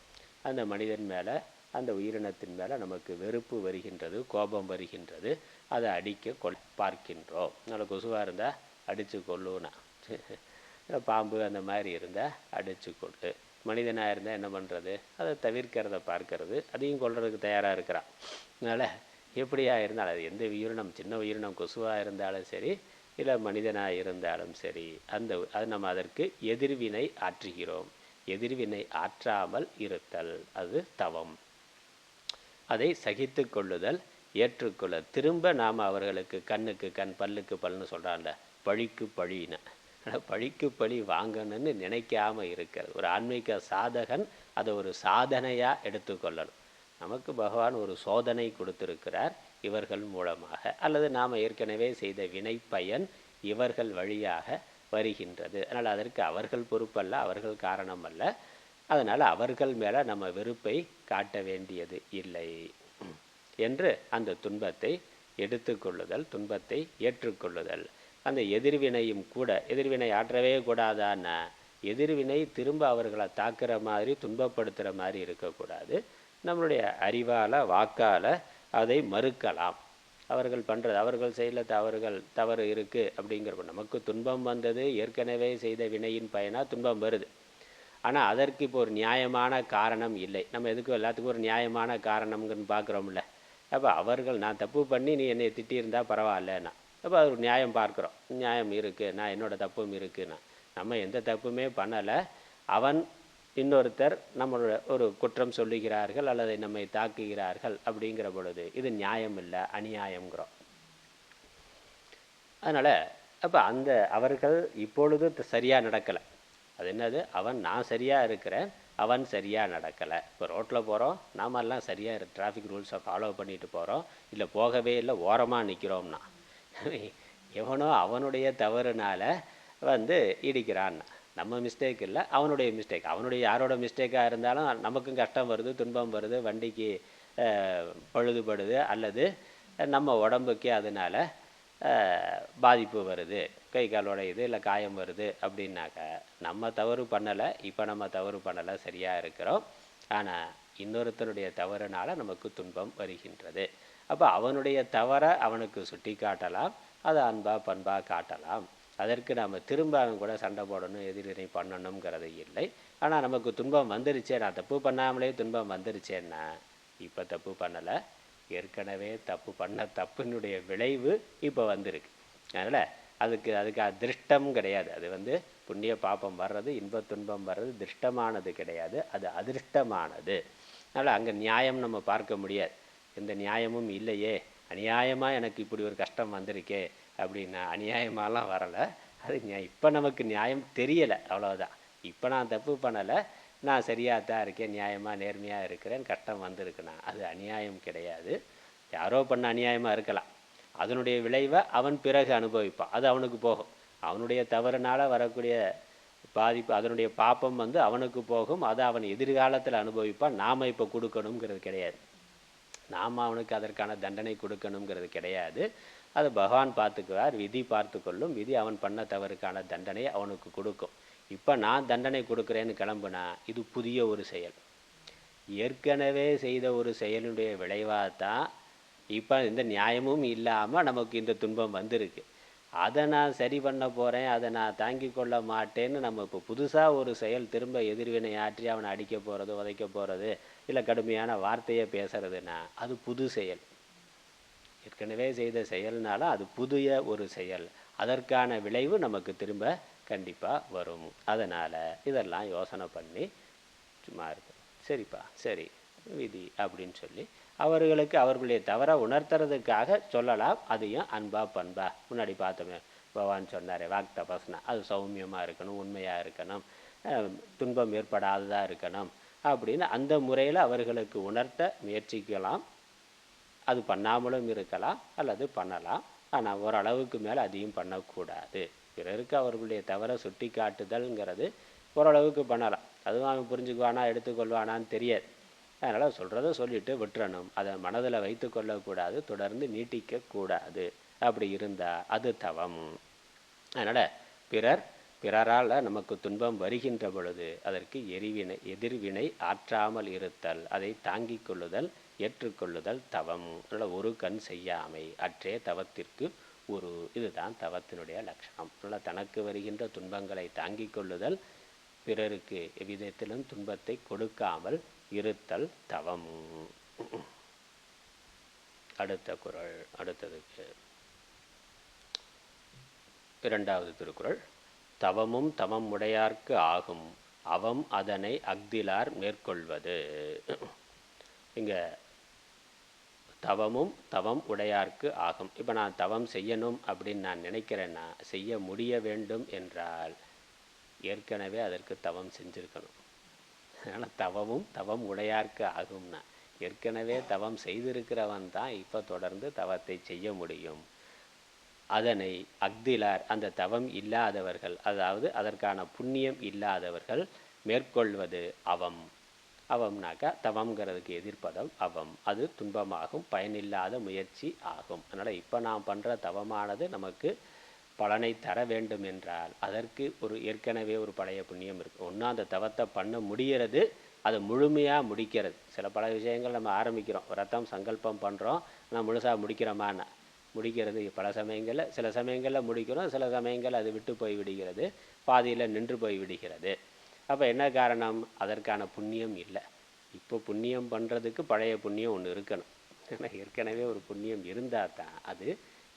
அந்த மனிதன் மேலே, அந்த உயிரினத்தின் மேலே நமக்கு வெறுப்பு வருகின்றது, கோபம் வருகின்றது, அதை அடிக்க பார்க்கின்றோம். நல்ல கொசுவாக இருந்தால் அடித்து கொள்ளுனா, பாம்பு அந்த மாதிரி இருந்தால் அடித்து கொள்ளு. மனிதனாக இருந்தால் என்ன பண்ணுறது, அதை தவிர்க்கிறத பார்க்கறது, அதையும் கொள்றதுக்கு தயாராக இருக்கிறான். அதனால் எப்படியா இருந்தாலும் அது எந்த உயிரினம், சின்ன உயிரினம் கொசுவாக இருந்தாலும் சரி, இல்லை மனிதனாக இருந்தாலும் சரி, அது நம்ம அதற்கு எதிர்வினை ஆற்றுகிறோம். எதிர்வினை ஆற்றாமல் இருத்தல் அது தவம். அதை சகித்து கொள்ளுதல், ஏற்றுக்கொள்ள. திரும்ப நாம் அவர்களுக்கு கண்ணுக்கு கண், பல்லுக்கு பல்னு சொல்கிறான்ல, பழிக்கு பழின்னு, பழிக்கு பழி வாங்கணும்னு நினைக்காமல் இருக்கிறது. ஒரு ஆன்மீக சாதகன் அதை ஒரு சாதனையாக எடுத்துக்கொள்ளணும். நமக்கு பகவான் ஒரு சோதனை கொடுத்திருக்கிறார் இவர்கள் மூலமாக, அல்லது நாம் ஏற்கனவே செய்த வினை பயன் இவர்கள் வழியாக வருகின்றது. அதனால் அதற்கு அவர்கள் பொறுப்பல்ல, அவர்கள் காரணம் அல்ல. அதனால் அவர்கள் மேலே நம்ம வெறுப்பை காட்ட வேண்டியது இல்லை என்று அந்த துன்பத்தை எடுத்துக்கொள்ளுதல், துன்பத்தை ஏற்றுக்கொள்ளுதல். அந்த எதிர்வினையும் கூட, எதிர்வினை ஆற்றவே கூடாதான்னா, எதிர்வினை திரும்ப அவர்களை தாக்குற மாதிரி துன்பப்படுத்துகிற மாதிரி இருக்கக்கூடாது. நம்மளுடைய அறிவால் வாக்கால் அதை மறுக்கலாம். அவர்கள் பண்ணுறது, அவர்கள் செய்யல தவறு இருக்குது அப்படிங்கிறப்ப நமக்கு துன்பம் வந்தது, ஏற்கனவே செய்த வினையின் பயனாக துன்பம் வருது. ஆனால் அதற்கு இப்போ ஒரு நியாயமான காரணம் இல்லை. நம்ம எதுக்கும் எல்லாத்துக்கும் ஒரு நியாயமான காரணம்னு பார்க்குறோம்ல. அப்போ அவர்கள், நான் தப்பு பண்ணி நீ என்னை திட்டியிருந்தால் பரவாயில்லன்னா, அப்போ அது ஒரு நியாயம் பார்க்குறோம். நியாயம் இருக்குது, நான் என்னோடய தப்பும் இருக்குன்னா. நம்ம எந்த தப்புமே பண்ணலை, அவன் இன்னொருத்தர் நம்மளோட ஒரு குற்றம் சொல்லுகிறார்கள் அல்லது நம்மை தாக்குகிறார்கள். அப்படிங்கிற பொழுது இது நியாயம் இல்லை, அநியாயங்கிறோம். அதனால் அப்போ அவர்கள் இப்பொழுது சரியாக நடக்கலை. அது என்னது, நான் சரியாக இருக்கிறேன், அவன் சரியாக நடக்கலை. இப்போ ரோட்டில் போகிறோம், நாமெல்லாம் சரியாக டிராஃபிக் ரூல்ஸை ஃபாலோ பண்ணிட்டு போகிறோம், இல்லை போகவே இல்லை, ஓரமாக நிற்கிறோம்னா, எவனோ அவனுடைய தவறுனால இடிக்கிறான்னா, நம்ம மிஸ்டேக் இல்லை, அவனுடைய மிஸ்டேக். அவனுடைய யாரோட மிஸ்டேக்காக இருந்தாலும் நமக்கும் கஷ்டம் வருது, துன்பம் வருது, வண்டிக்கு பழுதுபடுது, அல்லது நம்ம உடம்புக்கே அதனால் பாதிப்பு வருது, கை கால் உடையுது, இல்லை காயம் வருது. அப்படின்னாக்கா நம்ம தவறு பண்ணலை, இப்போ நம்ம தவறு பண்ணலை, சரியாக இருக்கிறோம். ஆனால் இன்னொருத்தனுடைய தவறுனால நமக்கு துன்பம் வருகின்றது. அப்போ அவனுடைய தவறை அவனுக்கு சுட்டி காட்டலாம், அதை அன்பா பண்பா காட்டலாம். அதற்கு நாம் திரும்ப அவன் கூட சண்டை போடணும், எதிரினை பண்ணணுங்கிறது இல்லை. ஆனால் நமக்கு துன்பம் வந்துருச்சே, நான் தப்பு பண்ணாமலே துன்பம் வந்துருச்சேன்னா, இப்போ தப்பு பண்ணலை, ஏற்கனவே தப்பு பண்ண தப்பினுடைய விளைவு இப்போ வந்திருக்கு. அதனால் அதுக்கு அதிருஷ்டம் கிடையாது. அது புண்ணிய பாப்பம் வர்றது, இன்ப துன்பம் வர்றது திருஷ்டமானது கிடையாது, அது அதிருஷ்டமானது. அதனால் அங்கே நியாயம் நம்ம பார்க்க முடியாது. எந்த நியாயமும் இல்லையே, அநியாயமாக எனக்கு இப்படி ஒரு கஷ்டம் வந்திருக்கே அப்படின்னா, அநியாயமாலாம் வரலை. அது இப்போ நமக்கு நியாயம் தெரியலை, அவ்வளோதான். இப்போ நான் தப்பு பண்ணலை, நான் சரியாக தான் இருக்கேன், நியாயமாக நேர்மையாக இருக்கிறேன், கஷ்டம் வந்திருக்குண்ணா, அது அநியாயம் கிடையாது. யாரோ பண்ண அநியாயமாக இருக்கலாம், அதனுடைய விளைவை அவன் பிறகு அனுபவிப்பான், அது அவனுக்கு போகும். அவனுடைய தவறுனால் வரக்கூடிய பாதிப்பு, அதனுடைய பாப்பம் அவனுக்கு போகும், அதை அவன் எதிர்காலத்தில் அனுபவிப்பான். நாம் இப்போ கொடுக்கணுங்கிறது கிடையாது, நாம் அவனுக்கு அதற்கான தண்டனை கொடுக்கணுங்கிறது கிடையாது. அது பகவான் பார்த்துக்குவார், விதி பார்த்து கொள்ளும். விதி அவன் பண்ண தவறுக்கான தண்டனை அவனுக்கு கொடுக்கும். இப்போ நான் தண்டனை கொடுக்குறேன்னு கிளம்புனா, இது புதிய ஒரு செயல், ஏற்கனவே செய்த ஒரு செயலுடைய விளைவாக தான் இப்போ இந்த நியாயமும் இல்லாமல் நமக்கு இந்த துன்பம் வந்திருக்கு. அதை நான் சரி பண்ண போகிறேன், அதை நான் தாங்கி கொள்ள மாட்டேன்னு நம்ம இப்போ புதுசாக ஒரு செயல் திரும்ப எதிர்வினை ஆற்றி அவனை அடிக்க போகிறது, உதைக்க போகிறது, இல்லை கடுமையான வார்த்தையை பேசுறதுன்னா அது புது செயல். ஏற்கனவே செய்த செயல்னால அது புதிய ஒரு செயல், அதற்கான விளைவு நமக்கு திரும்ப கண்டிப்பாக வரும். அதனால் இதெல்லாம் யோசனை பண்ணி சும்மா இருக்கும். சரிப்பா, சரி விதி அப்படின்னு சொல்லி அவர்களுக்கு அவர்களுடைய தவறை உணர்த்துறதுக்காக சொல்லலாம். அதையும் அன்பா பண்பா, முன்னாடி பார்த்தோமே பகவான் சொன்னார், வாக் தபஸ்னா அது சௌமியமாக இருக்கணும், உண்மையாக இருக்கணும், துன்பம் ஏற்படாததாக இருக்கணும் அப்படின்னு அந்த முறையில் அவர்களுக்கு உணர்த்த முயற்சிக்கலாம். அது பண்ணாமலும் இருக்கலாம், அல்லது பண்ணலாம். ஆனால் ஓரளவுக்கு மேலே அதையும் பண்ணக்கூடாது. பிறருக்கு அவர்களுடைய தவறை சுட்டி காட்டுதல்ங்கிறது ஓரளவுக்கு பண்ணலாம். அதுவும் அவன் புரிஞ்சுக்குவானா எடுத்துக்கொள்வானான்னு தெரியாது. அதனால் சொல்கிறத சொல்லிவிட்டு விட்டுறணும், அதை மனதில் வைத்து கொள்ளக்கூடாது, தொடர்ந்து நீட்டிக்கக்கூடாது. அப்படி இருந்தால் அது தவம். அதனால் பிறரால் நமக்கு துன்பம் வருகின்ற பொழுது அதற்கு எதிர்வினை ஆற்றாமல் இருத்தல், அதை தாங்கிக் கொள்ளுதல், ஏற்றுக்கொள்ளுதல் தவம். அதனால் ஒரு கண் செய்யாமை அற்றே தவத்திற்கு இதுதான் தவத்தினுடைய லட்சணம். அதனால் தனக்கு வருகின்ற துன்பங்களை தாங்கிக் கொள்ளுதல், பிறருக்கு எவ்விதத்திலும் துன்பத்தை கொடுக்காமல் இருத்தல் தவம். அடுத்த குறள், அடுத்ததுக்கு இரண்டாவது திருக்குறள். தவமும் தவம் உடையார்க்கு ஆகும், அவம் அதனை அஃதிலார் மேற்கொள்வது. இங்கே தவமும் தவம் உடையார்க்கு ஆகும். இப்போ நான் தவம் செய்யணும் அப்படின்னு நான் நினைக்கிறேன்னா, செய்ய முடிய வேண்டும் என்றால் ஏற்கனவே அதற்கு தவம் செஞ்சுருக்கணும். அதனால் தவமும் தவம் உடையார்க்கு ஆகும்னா ஏற்கனவே தவம் செய்திருக்கிறவன் தான் இப்போ தொடர்ந்து தவத்தை செய்ய முடியும். அதனை அஃதிலார், அந்த தவம் இல்லாதவர்கள், அதாவது அதற்கான புண்ணியம் இல்லாதவர்கள் மேற்கொள்வது அவம். அவம்னாக்கா தவம்ங்கிறதுக்கு எதிர்ப்பதம் அவம். அது துன்பமாகும், பயனில்லாத முயற்சி ஆகும். அதனால் இப்போ நாம் பண்ணுற தவமானது நமக்கு பலனை தர வேண்டும் என்றால் அதற்கு ஒரு ஏற்கனவே ஒரு பழைய புண்ணியம் இருக்குது. ஒன்றும் அந்த தவத்தை பண்ண முடிகிறது, அதை முழுமையாக முடிக்கிறது. பல விஷயங்கள் நம்ம ஆரம்பிக்கிறோம், விரதம் சங்கல்பம் பண்ணுறோம், ஆனால் முழுசாக முடிக்கிறோமான்னா முடிக்கிறது பல சமயங்களில், சில சமயங்களில் முடிக்கிறோம், சில சமயங்கள் அது விட்டு போய் விடுகிறது, பாதியில் நின்று போய் விடுகிறது. அப்போ என்ன காரணம்? அதற்கான புண்ணியம் இல்லை. இப்போ புண்ணியம் பண்ணுறதுக்கு பழைய புண்ணியம் ஒன்று இருக்கணும். ஆனால் ஏற்கனவே ஒரு புண்ணியம் இருந்தால் தான் அது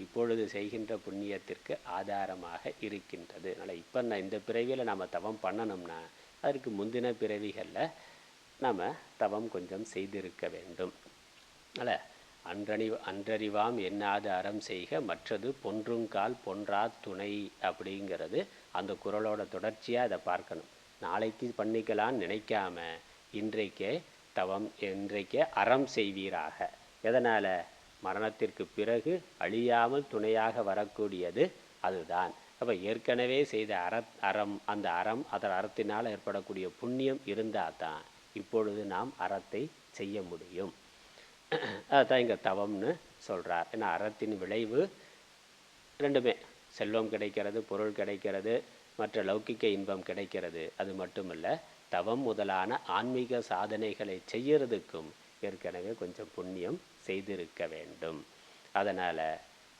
இப்பொழுது செய்கின்ற புண்ணியத்திற்கு ஆதாரமாக இருக்கின்றது. அதனால் இப்போ இந்த பிறவியில் நாம் தவம் பண்ணணும்னா அதற்கு முந்தின பிறவிகளில் நாம் தவம் கொஞ்சம் செய்திருக்க வேண்டும். அதனால் அன்றறிவாம் எண்ணாது அறம் செய்க, மற்றது பொன்றுங்கால் பொன்றா துணை அப்படிங்கிறது அந்த குறளோட தொடர்ச்சியாக அதை பார்க்கணும். நாளைக்கு பண்ணிக்கலான்னு நினைக்காம இன்றைக்கே தவம், இன்றைக்கே அறம் செய்வீராக. எதனால்? மரணத்திற்கு பிறகு அழியாமல் துணையாக வரக்கூடியது அதுதான். அப்போ ஏற்கனவே செய்த அறம், அந்த அறம், அதன் அறத்தினால் ஏற்படக்கூடிய புண்ணியம் இருந்தால் தான் இப்பொழுது நாம் அறத்தை செய்ய முடியும். அதுதான் இங்கே தவம்னு சொல்கிறார். ஏன்னா அறத்தின் விளைவு ரெண்டுமே, செல்வம் கிடைக்கிறது, பொருள் கிடைக்கிறது, மற்ற லௌகிக்க இன்பம் கிடைக்கிறது. அது மட்டுமல்ல, தவம் முதலான ஆன்மீக சாதனைகளை செய்யறதுக்கும் ஏற்கனவே கொஞ்சம் புண்ணியம் செய்திருக்க வேண்டும். அதனால்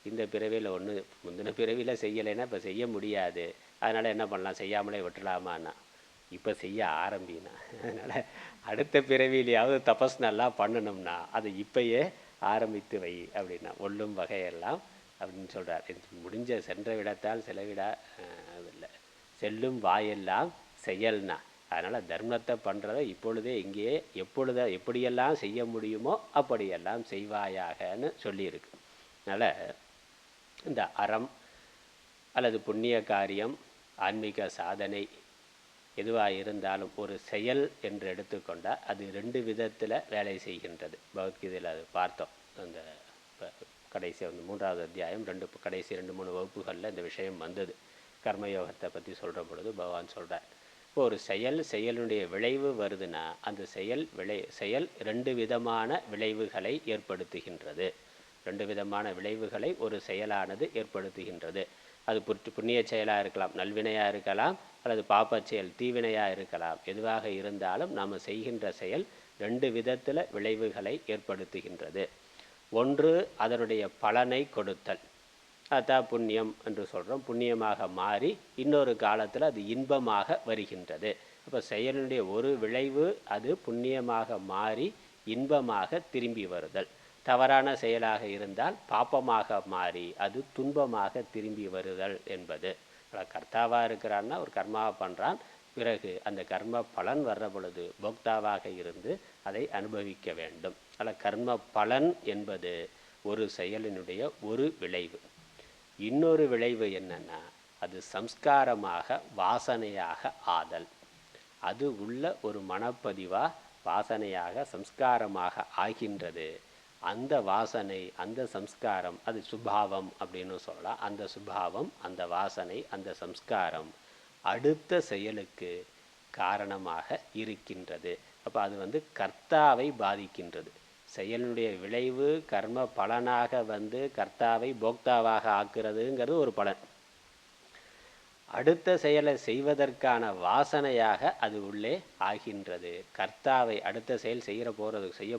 இந்த பிறவியில் ஒன்று முந்தின பிறவியில் செய்யலைன்னா இப்போ செய்ய முடியாது. அதனால் என்ன பண்ணலாம்? செய்யாமலே விட்டுலாமான்னா இப்போ செய்ய ஆரம்பினா. அதனால் அடுத்த பிறவியிலையாவது தபஸ் நல்லா பண்ணணும்னா அதை இப்பயே ஆரம்பித்து வை அப்படின்னா ஒல்லும் வகையெல்லாம் அப்படின்னு சொல்கிறார். முடிஞ்ச சென்ற விடத்தால் செலவிடா இல்லை, செல்லும் வாயெல்லாம் செயல்னா. அதனால் தர்மத்தை பண்ணுறதை இப்பொழுதே இங்கேயே எப்படியெல்லாம் செய்ய முடியுமோ அப்படியெல்லாம் செய்வாயாகன்னு சொல்லியிருக்கு. அதனால் இந்த அறம் அல்லது புண்ணிய காரியம், ஆன்மீக சாதனை எதுவாக இருந்தாலும் ஒரு செயல் என்று எடுத்துக்கொண்டால் அது ரெண்டு விதத்தில் வேலை செய்கின்றது. பகவத்கீதையில் அது பார்த்தோம். அந்த கடைசி 3வது அத்தியாயம் கடைசி 2-3 வகுப்புகளில் இந்த விஷயம் வந்தது. கர்மயோகத்தை பற்றி சொல்கிற பொழுது பகவான் சொல்கிறார், இப்போ ஒரு செயலுடைய விளைவு வருதுன்னா அந்த செயல் 2 விதமான விளைவுகளை ஏற்படுத்துகின்றது. 2 விதமான விளைவுகளை ஒரு செயலானது ஏற்படுத்துகின்றது. அது புண்ணிய செயலாக இருக்கலாம், நல்வினையாக இருக்கலாம், அல்லது பாப்ப செயல் தீவினையாக இருக்கலாம். எதுவாக இருந்தாலும் நாம் செய்கின்ற செயல் 2 விதத்தில் விளைவுகளை ஏற்படுத்துகின்றது. ஒன்று அதனுடைய பலனை கொடுத்தல், அதான் புண்ணியம் என்று சொல்கிறோம். புண்ணியமாக மாறி இன்னொரு காலத்தில் அது இன்பமாக வருகின்றது. அப்போ செயலுடைய ஒரு விளைவு அது புண்ணியமாக மாறி இன்பமாக திரும்பி வருதல். தவறான செயலாக இருந்தால் பாப்பமாக மாறி அது துன்பமாக திரும்பி வருதல் என்பது. கர்த்தாவாக இருக்கிறான்னா ஒரு கர்மாவை பண்ணுறான், பிறகு அந்த கர்ம பலன் வர்ற பொழுது போக்தாவாக இருந்து அதை அனுபவிக்க வேண்டும். அதில் கர்ம பலன் என்பது ஒரு செயலினுடைய ஒரு விளைவு. இன்னொரு விளைவு என்னன்னா, அது சம்ஸ்காரமாக வாசனையாக ஆதல். அது உள்ள ஒரு மனப்பதிவாக வாசனையாக சம்ஸ்காரமாக ஆகின்றது. அந்த வாசனை, அந்த சம்ஸ்காரம், அது சுபாவம் அப்படின்னு சொல்லலாம். அந்த சுபாவம், அந்த வாசனை, அந்த சம்ஸ்காரம் அடுத்த செயலுக்கு காரணமாக இருக்கின்றது. அப்போ அது கர்த்தாவை பாதிக்கின்றது. செயலுடைய விளைவு கர்ம பலனாக கர்த்தாவை போக்தாவாக ஆக்குறதுங்கிறது ஒரு பலன். அடுத்த செயலை செய்வதற்கான வாசனையாக அது உள்ளே ஆகின்றது. கர்த்தாவை அடுத்த செயல் செய்ய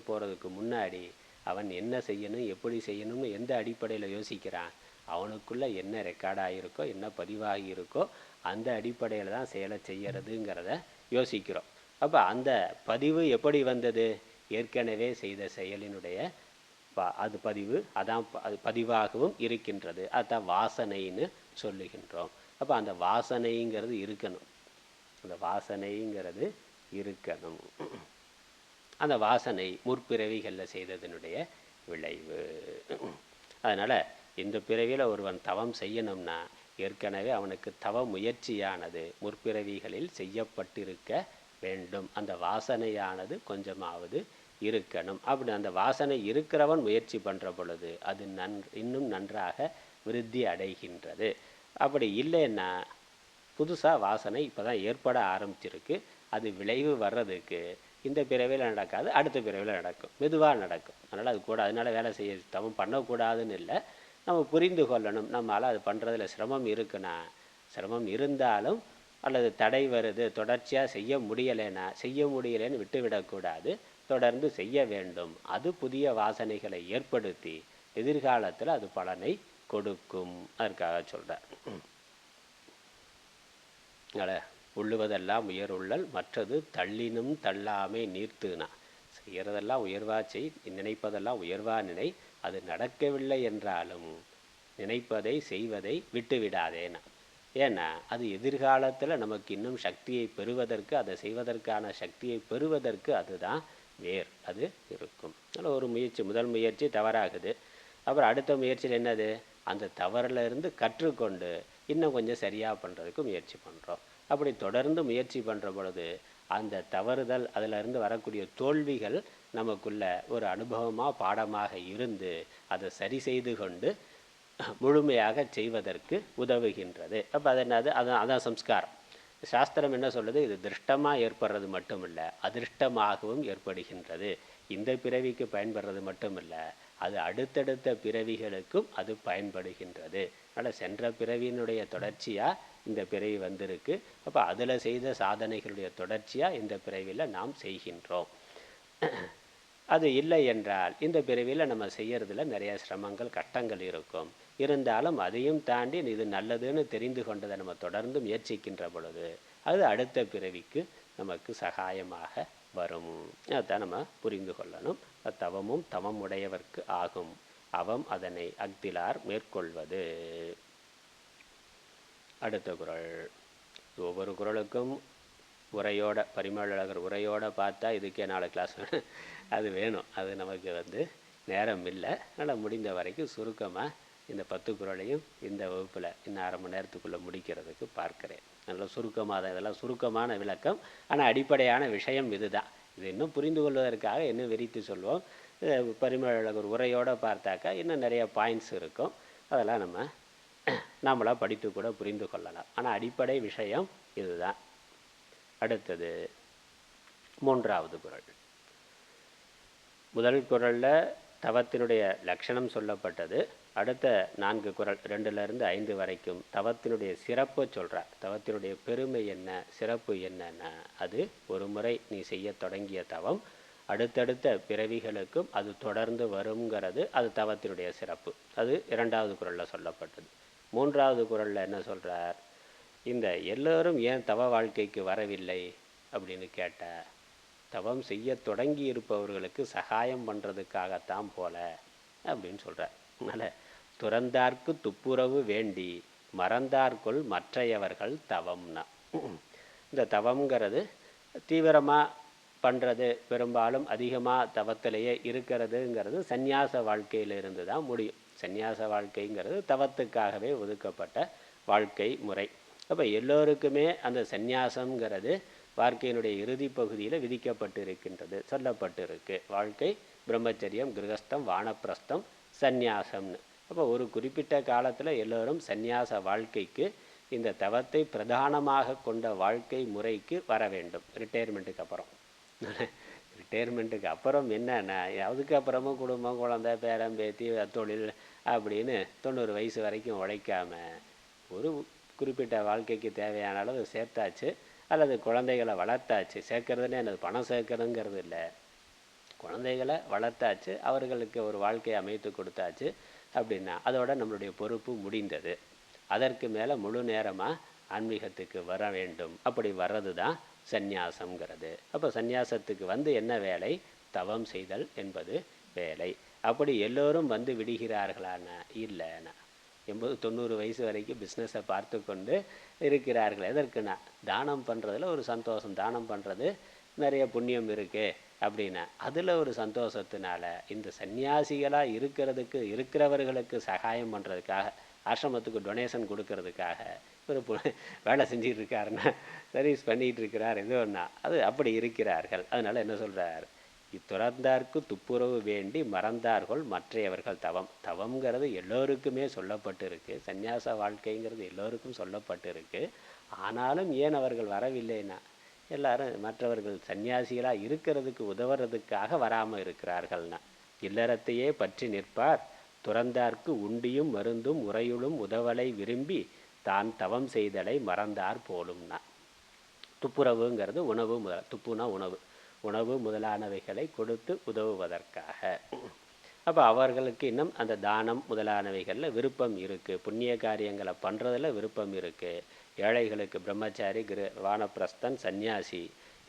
போகிறதுக்கு முன்னாடி அவன் என்ன செய்யணும், எப்படி செய்யணும்னு எந்த அடிப்படையில் யோசிக்கிறான்? அவனுக்குள்ளே என்ன ரெக்கார்ட் ஆகியிருக்கோ, என்ன பதிவாகி இருக்கோ அந்த அடிப்படையில் தான் செயலை செய்யறதுங்கிறத யோசிக்கிறோம். அப்போ அந்த பதிவு எப்படி வந்தது? ஏற்கனவே செய்த செயலினுடைய அது பதிவு, அதான் அது பதிவாகவும் இருக்கின்றது. அதுதான் வாசனைன்னு சொல்லுகின்றோம். அப்போ அந்த வாசனைங்கிறது இருக்கணும். அந்த வாசனைங்கிறது இருக்கணும். அந்த வாசனை முற்பிறவிகளில் செய்ததனுடைய விளைவு. அதனால் இந்த பிறவியில் ஒருவன் தவம் செய்யணும்னா ஏற்கனவே அவனுக்கு தவ முயற்சியானது முற்பிறவிகளில் செய்யப்பட்டிருக்க வேண்டும். அந்த வாசனையானது கொஞ்சமாவது இருக்கணும். அப்படி அந்த வாசனை இருக்கிறவன் முயற்சி பண்ணுற பொழுது அது இன்னும் நன்றாக விருத்தி அடைகின்றது. அப்படி இல்லைன்னா புதுசாக வாசனை இப்போ தான் ஏற்பட ஆரம்பிச்சிருக்கு. அது விளைவு வர்றதுக்கு இந்த பிறவியில் நடக்காது, அடுத்த பிறவியில் நடக்கும், மெதுவாக நடக்கும். அதனால் அது கூட அதனால் வேலை செய்ய தவம் பண்ணக்கூடாதுன்னு இல்லை, நம்ம புரிந்து கொள்ளணும். நம்மளால் அது பண்ணுறதுல சிரமம் இருக்குன்னா, சிரமம் இருந்தாலும் அல்லது தடை வருது, தொடர்ச்சியாக செய்ய முடியலைன்னு விட்டுவிடக்கூடாது, தொடர்ந்து செய்ய வேண்டும். அது புதிய வாசனைகளை ஏற்படுத்தி எதிர்காலத்தில் அது பலனை கொடுக்கும். அதற்காக சொல்கிறார். உள்ளுவதெல்லாம் உயர் உள்ளல், மற்றது தள்ளினும் தள்ளாமை நீர்த்துனா. செய்கிறதெல்லாம் உயர்வா செய், நினைப்பதெல்லாம் உயர்வா நினை. அது நடக்கவில்லை என்றாலும் நினைப்பதை செய்வதை விட்டு விடாதேனா. ஏன்னா அது எதிர்காலத்தில் நமக்கு இன்னும் சக்தியை பெறுவதற்கு, அதை செய்வதற்கான சக்தியை பெறுவதற்கு அதுதான் வேர், அது இருக்கும். அதில் ஒரு முயற்சி, முதல் முயற்சி தவறாகுது. அப்புறம் அடுத்த முயற்சியில் என்னது? அந்த தவறில் இருந்து கற்றுக்கொண்டு இன்னும் கொஞ்சம் சரியாக பண்ணுறதுக்கு முயற்சி பண்ணுறோம். அப்படி தொடர்ந்து முயற்சி பண்ணுற பொழுது அந்த தவறுதல், அதிலிருந்து வரக்கூடிய தோல்விகள் நமக்குள்ள ஒரு அனுபவமாக பாடமாக இருந்து அதை சரி செய்து கொண்டு முழுமையாக செய்வதற்கு உதவுகின்றது. அப்போ அது என்னது? அதான் சம்ஸ்காரம். சாஸ்திரம் என்ன சொல்லுது? இது திருஷ்டமாக ஏற்படுறது மட்டும் இல்லை, அதிர்ஷ்டமாகவும் ஏற்படுகின்றது. இந்த பிறவிக்கு பயன்படுறது மட்டும் இல்லை, அது அடுத்தடுத்த பிறவிகளுக்கும் அது பயன்படுகின்றது. அதனால் சென்ற பிறவியினுடைய தொடர்ச்சியாக இந்த பிறவி வந்திருக்கு. அப்போ அதில் செய்த சாதனைகளுடைய தொடர்ச்சியாக இந்த பிறவியில் நாம் செய்கின்றோம். அது இல்லை என்றால் இந்த பிறவியில் நம்ம செய்கிறதுல நிறைய சிரமங்கள், கஷ்டங்கள் இருக்கும். இருந்தாலும் அதையும் தாண்டி இது நல்லதுன்னு தெரிந்து கொண்டதை நம்ம தொடர்ந்து முயற்சிக்கின்ற பொழுது அது அடுத்த பிறவிக்கு நமக்கு சகாயமாக வரும். அதுதான் நம்ம புரிந்து கொள்ளணும். தவமும் தவம் உடையவர்க்கு ஆகும், அவம் அதனை அக்திலார் மேற்கொள்வது. அடுத்த குறள். ஒவ்வொரு குறளுக்கும் உரையோட, பரிமளழகர் உரையோட பார்த்தா இதுக்கே 4 கிளாஸ் அது வேணும். அது நமக்கு நேரம் இல்லை. அதனால் முடிந்த வரைக்கும் சுருக்கமாக இந்த 10 குறளையும் இந்த வகுப்பில் இன்னும் அரை மணி நேரத்துக்குள்ளே முடிக்கிறதுக்கு பார்க்கிறேன். அதனால் சுருக்கமாக தான், இதெல்லாம் சுருக்கமான விளக்கம். ஆனால் அடிப்படையான விஷயம் இதுதான். இது இன்னும் புரிந்து கொள்வதற்காக இன்னும் விரித்து சொல்வோம். பரிமளழகர் உரையோடு பார்த்தாக்கா இன்னும் நிறைய பாயிண்ட்ஸ் இருக்கும். அதெல்லாம் நம்மளாக படித்து கூட புரிந்து கொள்ளலாம். ஆனால் அடிப்படை விஷயம் இதுதான். அடுத்தது 3வது குறள். முதல் குறளில் தவத்தினுடைய லட்சணம் சொல்லப்பட்டது. அடுத்த 4 குறள் 2லிருந்து 5 வரைக்கும் தவத்தினுடைய சிறப்பு சொல்கிறார். தவத்தினுடைய பெருமை என்ன, சிறப்பு என்னன்னா, அது ஒரு முறை நீ செய்ய தொடங்கிய தவம் அடுத்தடுத்த பிறவிகளுக்கும் அது தொடர்ந்து வருங்கிறது. அது தவத்தினுடைய சிறப்பு. அது 2வது குறளில் சொல்லப்பட்டது. 3வது குறளில் என்ன சொல்கிறார்? இந்த எல்லோரும் ஏன் தவ வாழ்க்கைக்கு வரவில்லை அப்படின்னு கேட்டால், தவம் செய்ய தொடங்கி இருப்பவர்களுக்கு சகாயம் பண்ணுறதுக்காகத்தான் போல அப்படின்னு சொல்கிறார். அதனால் துறந்தார்க்கு துப்புரவு வேண்டி மறந்தார்கொள் மற்றையவர்கள் தவம்னா. இந்த தவங்கிறது தீவிரமாக பண்ணுறது, பெரும்பாலும் அதிகமாக தவத்திலேயே இருக்கிறதுங்கிறது சந்நியாச வாழ்க்கையிலிருந்து தான் முடியும். சந்நியாச வாழ்க்கைங்கிறது தவத்துக்காகவே ஒதுக்கப்பட்ட வாழ்க்கை முறை. அப்போ எல்லோருக்குமே அந்த சந்நியாசங்கிறது வாழ்க்கையினுடைய இறுதி பகுதியில் விதிக்கப்பட்டு இருக்கின்றது, சொல்லப்பட்டு இருக்கு. வாழ்க்கை பிரம்மச்சரியம், கிரகஸ்தம், வானப்பிரஸ்தம், சந்நியாசம்னு. அப்போ ஒரு குறிப்பிட்ட காலத்தில் எல்லோரும் சந்நியாச வாழ்க்கைக்கு, இந்த தவத்தை பிரதானமாக கொண்ட வாழ்க்கை முறைக்கு வர வேண்டும். ரிட்டையர்மெண்ட்டுக்கு அப்புறம். ரிட்டையர்மெண்ட்டுக்கு அப்புறம் என்னன்னா, அதுக்கப்புறமும் குடும்பம், குழந்தை, பேரம் பேத்தி, தொழில் அப்படின்னு 90 வயசு வரைக்கும் உழைக்காம ஒரு குறிப்பிட்ட வாழ்க்கைக்கு தேவையான அளவு சேர்த்தாச்சு, அல்லது குழந்தைகளை வளர்த்தாச்சு. சேர்க்கறதுன்னு என்னது பணம் சேர்க்கறதுங்கிறது இல்லை, குழந்தைகளை வளர்த்தாச்சு, அவர்களுக்கு ஒரு வாழ்க்கையை அமைத்து கொடுத்தாச்சு. அப்படின்னா அதோட நம்மளுடைய பொறுப்பு முடிந்தது. அதற்கு மேலே முழு நேரமாக ஆன்மீகத்துக்கு வர வேண்டும். அப்படி வர்றது தான் சந்நியாசங்கிறது. அப்போ சந்நியாசத்துக்கு வந்து என்ன வேலை? தவம் செய்தல் என்பது வேலை. அப்படி எல்லோரும் வந்து விடுகிறார்களானா? இல்லைண்ணா. 80-90 வயசு வரைக்கும் பிஸ்னஸை பார்த்து கொண்டு இருக்கிறார்கள். எதற்குண்ணா? தானம் பண்ணுறதுல ஒரு சந்தோஷம். தானம் பண்ணுறது நிறைய புண்ணியம் இருக்குது அப்படின்னா அதில் ஒரு சந்தோஷத்தினால இந்த சன்னியாசிகளாக இருக்கிறவர்களுக்கு சகாயம் பண்ணுறதுக்காக, ஆசிரமத்துக்கு டொனேஷன் கொடுக்கறதுக்காக ஒரு வேலை செஞ்சுட்டு இருக்காருன்னா, சர்வீஸ் பண்ணிகிட்டு இருக்கிறார் எதுவும்னா அது அப்படி இருக்கிறார்கள். அதனால் என்ன சொல்கிறார்? துறந்தார்க்கு துப்புரவு வேண்டி மறந்தார்கள் மற்றையவர்கள் தவம். தவம்ங்கிறது எல்லோருக்குமே சொல்லப்பட்டு இருக்குது. சந்நியாச வாழ்க்கைங்கிறது எல்லோருக்கும் சொல்லப்பட்டு இருக்குது. ஆனாலும் ஏன் அவர்கள் வரவில்லைன்னா எல்லாரும் மற்றவர்கள் சன்னியாசிகளாக இருக்கிறதுக்கு உதவுறதுக்காக வராமல் இருக்கிறார்கள்னா. இல்லறத்தையே பற்றி நிற்பார் துறந்தார்க்கு உண்டியும் மருந்தும் உறையுளும் உதவலை விரும்பி தான் தவம் செய்தலை மறந்தார் போலும்னா. துப்புரவுங்கிறது உணவு துப்புனா உணவு முதலானவைகளை கொடுத்து உதவுவதற்காக. அப்போ அவர்களுக்கு இன்னும் அந்த தானம் முதலானவைகளில் விருப்பம் இருக்குது. புண்ணிய காரியங்களை பண்ணுறதில் விருப்பம் இருக்குது. ஏழைகளுக்கு பிரம்மச்சாரி, வானப்பிரஸ்தன், சந்நியாசி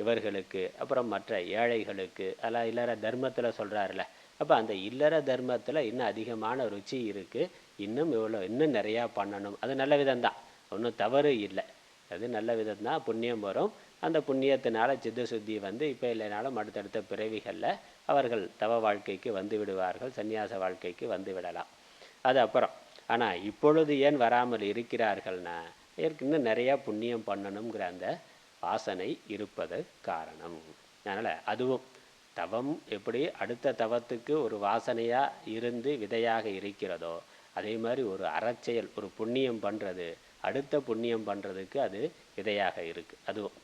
இவர்களுக்கு, அப்புறம் மற்ற ஏழைகளுக்கு, அதெல்லாம் இல்லற தர்மத்தில் சொல்கிறாருல. அப்போ அந்த இல்லற தர்மத்தில் இன்னும் அதிகமான ருச்சி இருக்குது. இன்னும் நிறையா பண்ணணும். அது நல்ல விதம்தான், ஒன்றும் தவறு இல்லை. அது நல்ல விதம்தான். புண்ணியம் வரும். அந்த புண்ணியத்தினால சித்த சுத்தி வந்து இப்போ இல்லைனாலும் அடுத்தடுத்த பிறவிகளில் அவர்கள் தவ வாழ்க்கைக்கு வந்து விடுவார்கள். சந்நியாச வாழ்க்கைக்கு வந்து விடலாம். அது அப்புறம். ஆனால் இப்பொழுது ஏன் வராமல் இருக்கிறார்கள்னா இன்னும் நிறையா புண்ணியம் பண்ணணுங்கிற அந்த வாசனை இருப்பது காரணம். அதனால் அதுவும் தவம் எப்படி அடுத்த தவத்துக்கு ஒரு வாசனையாக இருந்து விதையாக இருக்கிறதோ, அதே மாதிரி ஒரு அறச்செயல், ஒரு புண்ணியம் பண்ணுறது அடுத்த புண்ணியம் பண்ணுறதுக்கு அது விதையாக இருக்குது. அதுவும்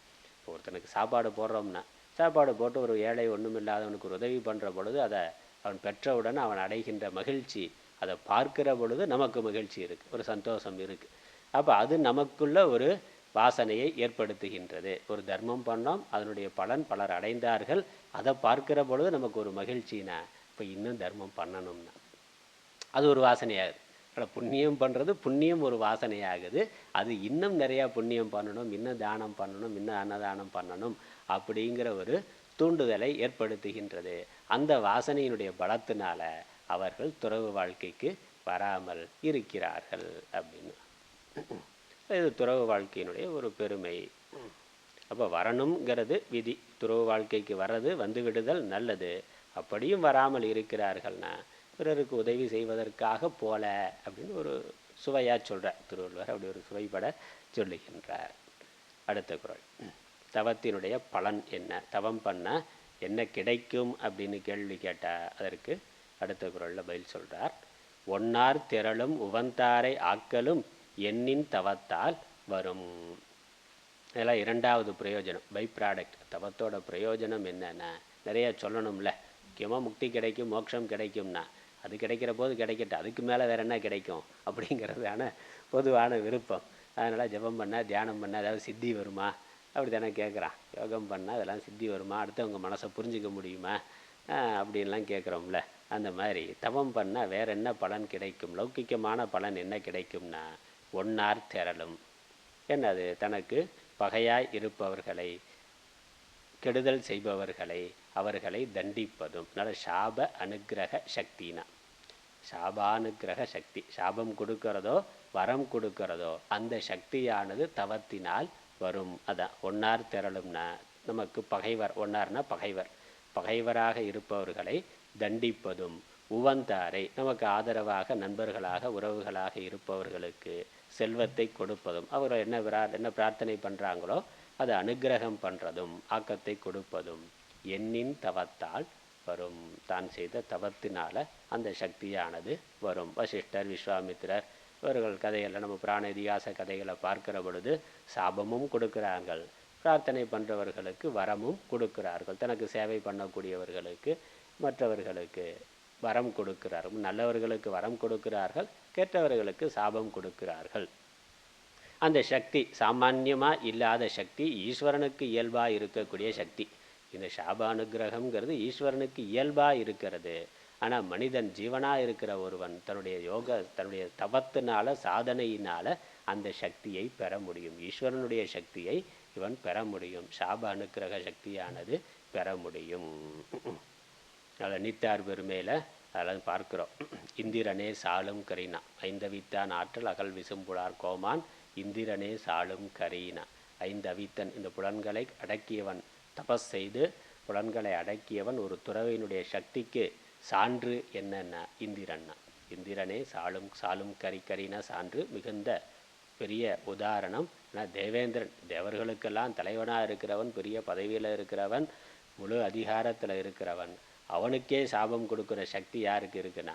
ஒருத்தனுக்கு சாப்பாடு போடுறோம்னா, சாப்பாடு போட்டு ஒரு ஏழை ஒன்றும் இல்லாதவனுக்கு ஒரு உதவி பண்ணுற பொழுது அதை அவன் பெற்றவுடன் அவன் அடைகின்ற மகிழ்ச்சி, அதை பார்க்கிற பொழுது நமக்கு மகிழ்ச்சி இருக்குது, ஒரு சந்தோஷம் இருக்குது. அப்போ அது நமக்குள்ள ஒரு வாசனையை ஏற்படுத்துகின்றது. ஒரு தர்மம் பண்ணோம், அதனுடைய பலன் பலர் அடைந்தார்கள், அதை பார்க்கிற பொழுது நமக்கு ஒரு மகிழ்ச்சினா இப்போ இன்னும் தர்மம் பண்ணணும்னா அது ஒரு வாசனையாகுது. புண்ணியம் பண்ணுறது புண்ணியம் ஒரு வாசனையாகுது. அது இன்னும் நிறையா புண்ணியம் பண்ணணும், இன்னும் தானம் பண்ணணும், இன்னும் அன்னதானம் பண்ணணும் அப்படிங்கிற ஒரு தூண்டுதலை ஏற்படுத்துகின்றது. அந்த வாசனையினுடைய பலத்தினால அவர்கள் துறவு வாழ்க்கைக்கு வராமல் இருக்கிறார்கள் அப்படின்னு. இது துறவு வாழ்க்கையினுடைய ஒரு பெருமை. அப்போ வரணுங்கிறது விதி. துறவு வாழ்க்கைக்கு வர்றது, வந்து விடுதல் நல்லது. அப்படியும் வராமல் இருக்கிறார்கள்னா பிறருக்கு உதவி செய்வதற்காக போல அப்படின்னு ஒரு சுவையாக சொல்கிறார் திருவள்ளுவர். அப்படி ஒரு சுவைப்பட சொல்லுகின்றார். அடுத்த குறள். தவத்தினுடைய பலன் என்ன? தவம் பண்ணால் என்ன கிடைக்கும் அப்படின்னு கேள்வி கேட்டால் அதற்கு அடுத்த குறளில் பதில் சொல்கிறார். ஒன்னார் திரளும் உவந்தாரை ஆக்கலும் எண்ணின் தவத்தால் வரும். இதெல்லாம் இரண்டாவது பிரயோஜனம், பை ப்ராடக்ட். தவத்தோட பிரயோஜனம் என்னென்னா நிறைய சொல்லணும்ல. முக்கியமாக முக்தி கிடைக்கும், மோட்சம் கிடைக்கும்னா அது கிடைக்கிற போது கிடைக்கட்டும், அதுக்கு மேலே வேறு என்ன கிடைக்கும் அப்படிங்கிறதான பொதுவான விருப்பம். அதனால் ஜெபம் பண்ணால், தியானம் பண்ணால் ஏதாவது சித்தி வருமா அப்படி தானே கேட்குறான். யோகம் பண்ணால் அதெல்லாம் சித்தி வருமா, அடுத்தவங்க மனசை புரிஞ்சிக்க முடியுமா அப்படின்லாம் கேட்குறோம்ல. அந்த மாதிரி தவம் பண்ணால் வேறு என்ன பலன் கிடைக்கும்? லௌக்கிகமான பலன் என்ன கிடைக்கும்னா ஒன்னார் திரளும். என்னது? தனக்கு பகையாய் இருப்பவர்களை, கெடுதல் செய்பவர்களை, அவர்களை தண்டிப்பதும். அதனால் சாப அனுக்கிரக சக்தினா, சாபானுக்கிரக சக்தி, சாபம் கொடுக்கிறதோ வரம் கொடுக்கிறதோ அந்த சக்தியானது தவத்தினால் வரும். அதான் ஒன்னார் திரளும்னா நமக்கு பகைவர், ஒன்னார்னா பகைவர், பகைவராக இருப்பவர்களை தண்டிப்பதும், உவந்தாரை நமக்கு ஆதரவாக நண்பர்களாக உறவுகளாக இருப்பவர்களுக்கு செல்வத்தை கொடுப்பதும், அவர் என்ன பிரார்த்தனை பண்ணுறாங்களோ அதை அனுக்கிரகம் பண்ணுறதும், ஆக்கத்தை கொடுப்பதும் எண்ணின் தவத்தால் வரும். தான் செய்த தவத்தினால அந்த சக்தியானது வரும். வசிஷ்டர், விஸ்வாமித்திரர் இவர்கள் கதைகளை, நம்ம புராண இதிகாச கதைகளை பார்க்கிற பொழுது சாபமும் கொடுக்கிறார்கள், பிரார்த்தனை பண்ணுறவர்களுக்கு வரமும் கொடுக்கிறார்கள். தனக்கு சேவை பண்ணக்கூடியவர்களுக்கு மற்றவர்களுக்கு வரம் கொடுக்கிறார்கள். நல்லவர்களுக்கு வரம் கொடுக்கிறார்கள், கெட்டவர்களுக்கு சாபம் கொடுக்கிறார்கள். அந்த சக்தி சாமான்யமாக இல்லாத சக்தி, ஈஸ்வரனுக்கு இயல்பாக இருக்கக்கூடிய சக்தி. இந்த சாபானுக்கிரகம்ங்கிறது ஈஸ்வரனுக்கு இயல்பாக இருக்கிறது. ஆனால் மனிதன் ஜீவனாக இருக்கிற ஒருவன் தன்னுடைய தபத்தினால சாதனையினால் அந்த சக்தியை பெற முடியும். ஈஸ்வரனுடைய சக்தியை இவன் பெற முடியும். சாப அனுக்கிரக சக்தியானது பெற முடியும். அதில் நீத்தார் பெருமையில் அதெல்லாம் பார்க்குறோம். இந்திரனே சாலும் கரீனா, ஐந்தவித்தான் ஆற்றல் அகல் விசும்புளார் கோமான் இந்திரனே சாலும் கரீனா. ஐந்தவித்தன், இந்த புலன்களை அடக்கியவன், தபஸ் செய்து புலன்களை அடக்கியவன். ஒரு துறவியினுடைய சக்திக்கு சான்று என்னன்னா இந்திரன்னா. இந்திரனே சாலும் கரினா சான்று. மிகுந்த பெரிய உதாரணம். ஆனால் தேவேந்திரன், தேவர்களுக்கெல்லாம் தலைவனாக இருக்கிறவன், பெரிய பதவியில் இருக்கிறவன், முழு அதிகாரத்தில் இருக்கிறவன், அவனுக்கே சாபம் கொடுக்குற சக்தி யாருக்கு இருக்குன்னா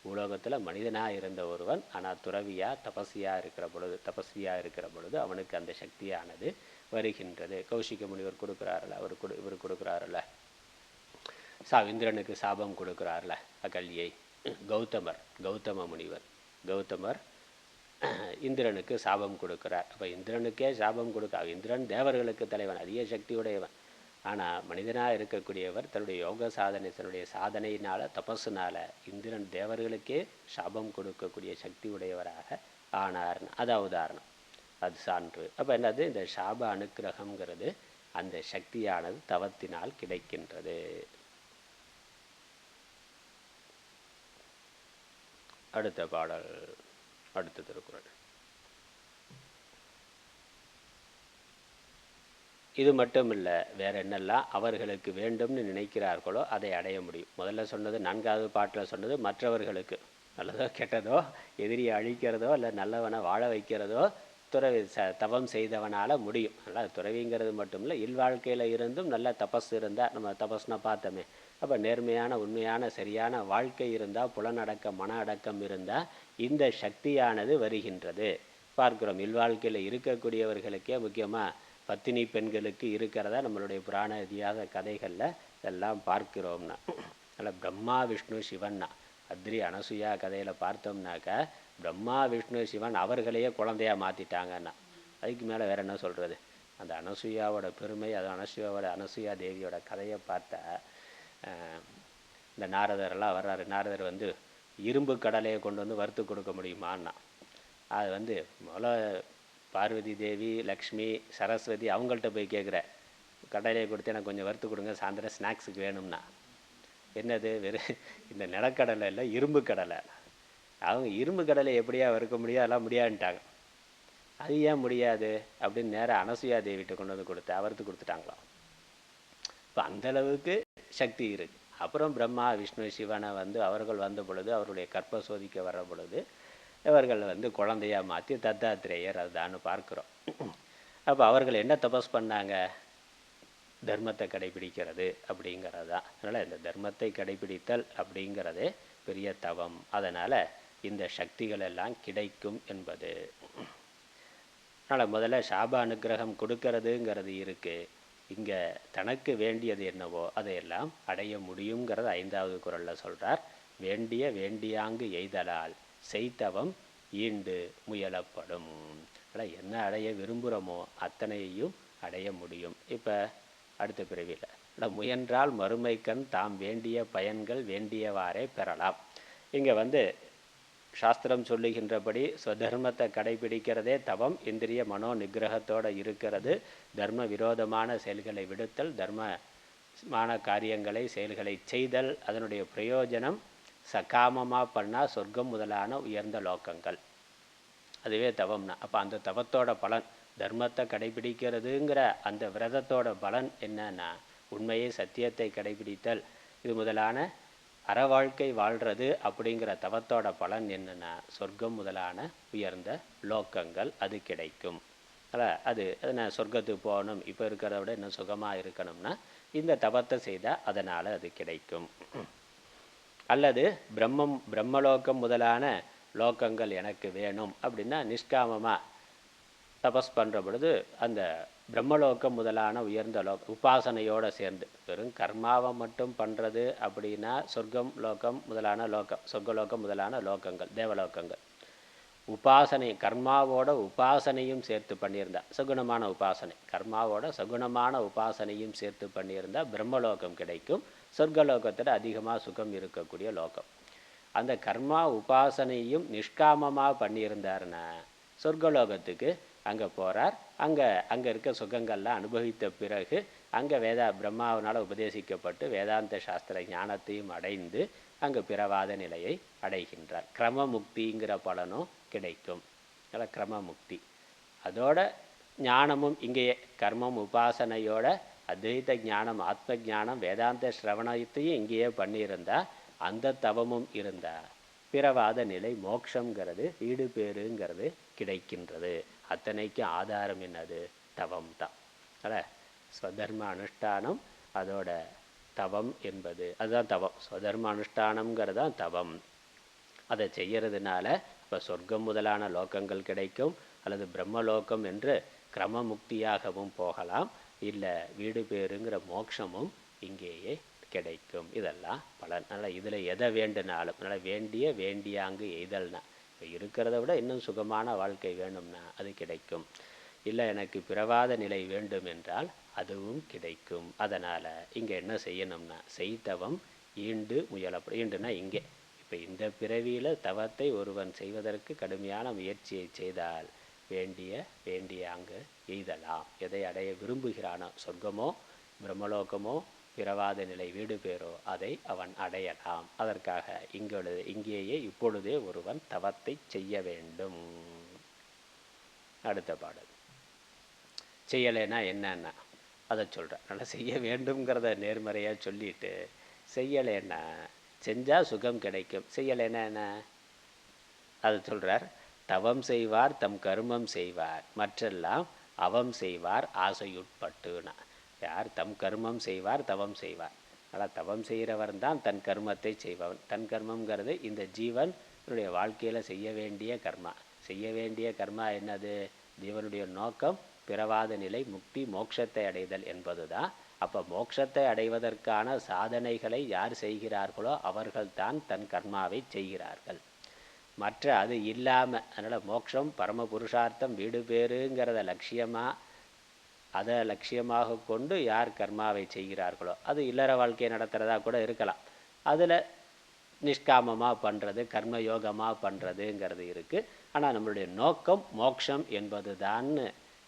உலோகத்தில் மனிதனாக இருந்த ஒருவன். ஆனால் துறவியாக தபஸ்வியாக இருக்கிற பொழுது அவனுக்கு அந்த சக்தியானது வருகின்றது. கௌஷிக முனிவர் கொடுக்குறாருல, இவர் கொடுக்குறாருல, இந்திரனுக்கு சாபம் கொடுக்குறாருல அகல்யை. கௌதம முனிவர் இந்திரனுக்கு சாபம் கொடுக்குறார். அப்போ இந்திரனுக்கே சாபம் இந்திரன் தேவர்களுக்கு தலைவன், அதிக சக்தியுடையவன். ஆனால் மனிதனாக இருக்கக்கூடியவர் தன்னுடைய யோக சாதனை, தன்னுடைய சாதனையினால், தபஸுனால் இந்திரன் தேவர்களுக்கே சாபம் கொடுக்கக்கூடிய சக்தி உடையவராக ஆனார். அதான் உதாரணம், அது சான்று. அப்போ என்னது, இந்த சாப அனுக்கிரகங்கிறது அந்த சக்தியானது தவத்தினால் கிடைக்கின்றது. அடுத்த பாடல், அடுத்த திருக்குறள். இது மட்டும் இல்லை, வேற என்னெல்லாம் அவர்களுக்கு வேண்டும்னு நினைக்கிறார்களோ அதை அடைய முடியும். முதல்ல சொன்னது, 4வது பாட்டில் சொன்னது மற்றவர்களுக்கு நல்லதோ கெட்டதோ, எதிரியை அழிக்கிறதோ இல்லை நல்லவனை வாழ வைக்கிறதோ துறவி தவம் செய்தவனால் முடியும். நல்லா துறவிங்கிறது மட்டும் இல்லை, இல்வாழ்க்கையில் இருந்தும் நல்ல தபஸ் இருந்தால், நம்ம தபஸ்னா பார்த்தோமே, அப்போ நேர்மையான உண்மையான சரியான வாழ்க்கை இருந்தால், புலனடக்கம் மன அடக்கம் இருந்தால் இந்த சக்தியானது வருகின்றது. பார்க்குறோம். இல்வாழ்க்கையில் இருக்கக்கூடியவர்களுக்கே முக்கியமாக பத்தினி பெண்களுக்கு இருக்கிறதா நம்மளுடைய புராண இதிகாச கதைகளில் எல்லாம் பார்க்கிறோம்னா. அதில் பிரம்மா விஷ்ணு சிவன்னா, அத்ரி அனசுயா கதையில் பார்த்தோம்னாக்கா பிரம்மா விஷ்ணு சிவன் அவர்களையே குழந்தையாக மாற்றிட்டாங்கன்னா அதுக்கு மேலே வேறு என்ன சொல்கிறது. அந்த அனசுயாவோட பெருமை, அது அனசுயா தேவியோட கதையை பார்த்தா, இந்த நாரதரெல்லாம் வர்றாரு. நாரதர் இரும்பு கடலையை கொண்டு வறுத்து கொடுக்க முடியுமான்னா, அது முதல்ல பார்வதி தேவி, லக்ஷ்மி, சரஸ்வதி அவங்கள்ட்ட போய் கேட்குற, கடலையை கொடுத்து எனக்கு கொஞ்சம் வறுத்து கொடுங்க, சாயந்தரம் ஸ்நாக்ஸுக்கு வேணும்னா. என்னது, வெறும் இந்த நிலக்கடலை இல்லை, இரும்பு கடலை. அவங்க இரும்பு கடலை எப்படியா வறுக்க முடியும், அதெல்லாம் முடியாதுன்ட்டாங்க. அது ஏன் முடியாது அப்படின்னு நேராக அனசுயா தேவிகிட்ட கொண்டு வறுத்து கொடுத்துட்டாங்களாம். இப்போ அந்தளவுக்கு சக்தி இருக்குது. அப்புறம் பிரம்மா விஷ்ணு சிவனை அவர்கள் வந்த பொழுது, அவருடைய கற்ப சோதிக்க வர்ற பொழுது இவர்கள் குழந்தையாக மாற்றி தத்தாத்திரேயர் அதுதான்னு பார்க்குறோம். அப்போ அவர்கள் என்ன தபஸ் பண்ணாங்க, தர்மத்தை கடைபிடிக்கிறது அப்படிங்கிறது தான். அதனால் இந்த தர்மத்தை கடைபிடித்தல் அப்படிங்கிறதே பெரிய தவம். அதனால் இந்த சக்திகள் எல்லாம் கிடைக்கும் என்பது. அதனால் முதல்ல சாப அனுக்கிரகம் கொடுக்கறதுங்கிறது இருக்குது. இங்கே தனக்கு வேண்டியது என்னவோ அதையெல்லாம் அடைய முடியுங்கிறத 5வது குறளில் சொல்கிறார். வேண்டியாங்கு எய்தலால் செய்தவம் ஈண்டு முயலப்படும். ஆனால் என்ன அடைய விரும்புகிறோமோ அத்தனையையும் அடைய முடியும். இப்போ அடுத்த பிறவியில் முயன்றால் மறுமைக்கண் தாம் வேண்டிய பயன்கள் வேண்டியவாறே பெறலாம். இங்கே சாஸ்திரம் சொல்லுகின்றபடி ஸ்வதர்மத்தை கடைபிடிக்கிறதே தவம். இந்திரிய மனோ நிகிரகத்தோடு இருக்கிறது. தர்ம விரோதமான செயல்களை விடுத்தல், தர்மமான காரியங்களை செயல்களை செய்தல், அதனுடைய பிரயோஜனம் சகாமமாக பண்ணால் சொர்க்கம் முதலான உயர்ந்த லோக்கங்கள், அதுவே தவம்னா. அப்போ அந்த தவத்தோட பலன், தர்மத்தை கடைபிடிக்கிறதுங்கிற அந்த விரதத்தோட பலன் என்னன்னா உண்மையை சத்தியத்தை கடைபிடித்தல், இது முதலான அறவாழ்க்கை வாழ்கிறது. அப்படிங்கிற தவத்தோட பலன் என்னென்னா சொர்க்கம் முதலான உயர்ந்த லோக்கங்கள் அது கிடைக்கும். அது நான் சொர்க்கத்துக்கு போகணும், இப்போ இருக்கிறத விட இன்னும் சுகமாக இருக்கணும்னா இந்த தவத்தை செய்தால் அதனால் அது கிடைக்கும். அல்லது பிரம்மலோகம் முதலான லோக்கங்கள் எனக்கு வேணும் அப்படின்னா நிஷ்காமமாக தபஸ் பண்ணுற பொழுது அந்த பிரம்மலோகம் முதலான உயர்ந்த உபாசனையோடு சேர்ந்து, வெறும் கர்மாவை மட்டும் பண்ணுறது அப்படின்னா சொர்க்கம் முதலான சொர்க்கலோகம் முதலான லோக்கங்கள் தேவலோக்கங்கள், உபாசனை கர்மாவோட உபாசனையும் சேர்த்து பண்ணியிருந்தா சகுணமான உபாசனை, கர்மாவோட சகுணமான உபாசனையும் சேர்த்து பண்ணியிருந்தால் பிரம்மலோகம் கிடைக்கும். சொர்க்கலோகத்தில் அதிகமாக சுகம் இருக்கக்கூடிய லோகம். அந்த கர்மா உபாசனையும் நிஷ்காமமாக பண்ணியிருந்தாருன்னா சொர்க்கலோகத்துக்கு அங்கே போகிறார். அங்கே இருக்க சுகங்கள்லாம் அனுபவித்த பிறகு அங்கே பிரம்மாவனால் உபதேசிக்கப்பட்டு வேதாந்த சாஸ்திர ஞானத்தையும் அடைந்து அங்கே பிறவாத நிலையை அடைகின்றார். கிரமமுக்திங்கிற பலனும் கிடைக்கும். அதில் கிரமமுக்தி அதோட ஞானமும் இங்கேயே கர்மம் உபாசனையோட அத்வைத ஞானம் ஆத்ம ஞானம் வேதாந்த சிரவணத்தையும் இங்கேயே பண்ணியிருந்தா அந்த தவமும் இருந்தா பிறவாத நிலை மோட்சங்கிறது வீடு பேருங்கிறது கிடைக்கின்றது. அத்தனைக்கும் ஆதாரம் என்னது? தவம் தான். ஸ்வதர்ம அனுஷ்டானம் அதோட தவம் என்பது அதுதான் தவம். ஸ்வதர்ம அனுஷ்டானம்ங்கிறது தான் தவம். அதை செய்யறதுனால இப்போ சொர்க்கம் முதலான லோகங்கள் கிடைக்கும், அல்லது பிரம்மலோகம் என்று கிரமமுக்தியாகவும் போகலாம், இல்லை வீடு பேருங்கிற மோட்சமும் இங்கேயே கிடைக்கும். இதெல்லாம் பலன். அதனால் இதில் எதை வேண்டுனாலும் அதனால் வேண்டியாங்கு எய்தல்னா இப்போ இருக்கிறத விட இன்னும் சுகமான வாழ்க்கை வேணும்னா அது கிடைக்கும். இல்லை எனக்கு பிறவாத நிலை வேண்டும் என்றால் அதுவும் கிடைக்கும். அதனால் இங்கே என்ன செய்யணும்னா செய்தவம் ஈண்டு முயலப்படும். ஈண்டுனா இங்கே இப்போ இந்த பிறவியில் தவத்தை ஒருவன் செய்வதற்கு கடுமையான முயற்சியை செய்தால் வேண்டிய அங்கு எய்தலாம். எதை அடைய விரும்புகிறானோ சொர்க்கமோ பிரம்மலோகமோ பிறவாத நிலை வீடு பேரோ அதை அவன் அடையலாம். அதற்காக இங்கேயே இப்பொழுதே ஒருவன் தவத்தை செய்ய வேண்டும். அடுத்த பாடல் செய்யலைன்னா என்னன்னா அதை சொல்கிறேன். நல்லா செய்ய வேண்டும்ங்கிறத நேர்மறையாக சொல்லிட்டு செய்யலைன்னா செஞ்சால் சுகம் கிடைக்கும், செய்யலைன்னா என்ன அதை சொல்கிறார். தவம் செய்வார் தம் கர்மம் செய்வார் மற்றெல்லாம் அவம் செய்வார் ஆசையுட்பட்டுனா. யார் தம் கர்மம் செய்வார் தவம் செய்வார். ஆனால் தவம் செய்கிறவர் தான் தன் கர்மத்தை செய்பவன். தன் கர்மங்கிறது இந்த ஜீவனுடைய வாழ்க்கையில் செய்ய வேண்டிய கர்மா. செய்ய வேண்டிய கர்மா என்னது? ஜீவனுடைய நோக்கம் பிறவாத நிலை முக்தி மோட்சத்தை அடைதல் என்பது தான். அப்போ மோட்சத்தை அடைவதற்கான சாதனைகளை யார் செய்கிறார்களோ அவர்கள்தான் தன் கர்மாவை செய்கிறார்கள். மற்ற அது இல்லாமல் அதனால் மோட்சம் பரம புருஷார்த்தம் வீடு பேருங்கிறத அதை லட்சியமாக கொண்டு யார் கர்மாவை செய்கிறார்களோ அது இல்லற வாழ்க்கையை நடத்துகிறதா கூட இருக்கலாம். அதில் நிஷ்காமமாக பண்ணுறது கர்மயோகமாக பண்ணுறதுங்கிறது இருக்குது. ஆனால் நம்மளுடைய நோக்கம் மோட்சம் என்பது தான்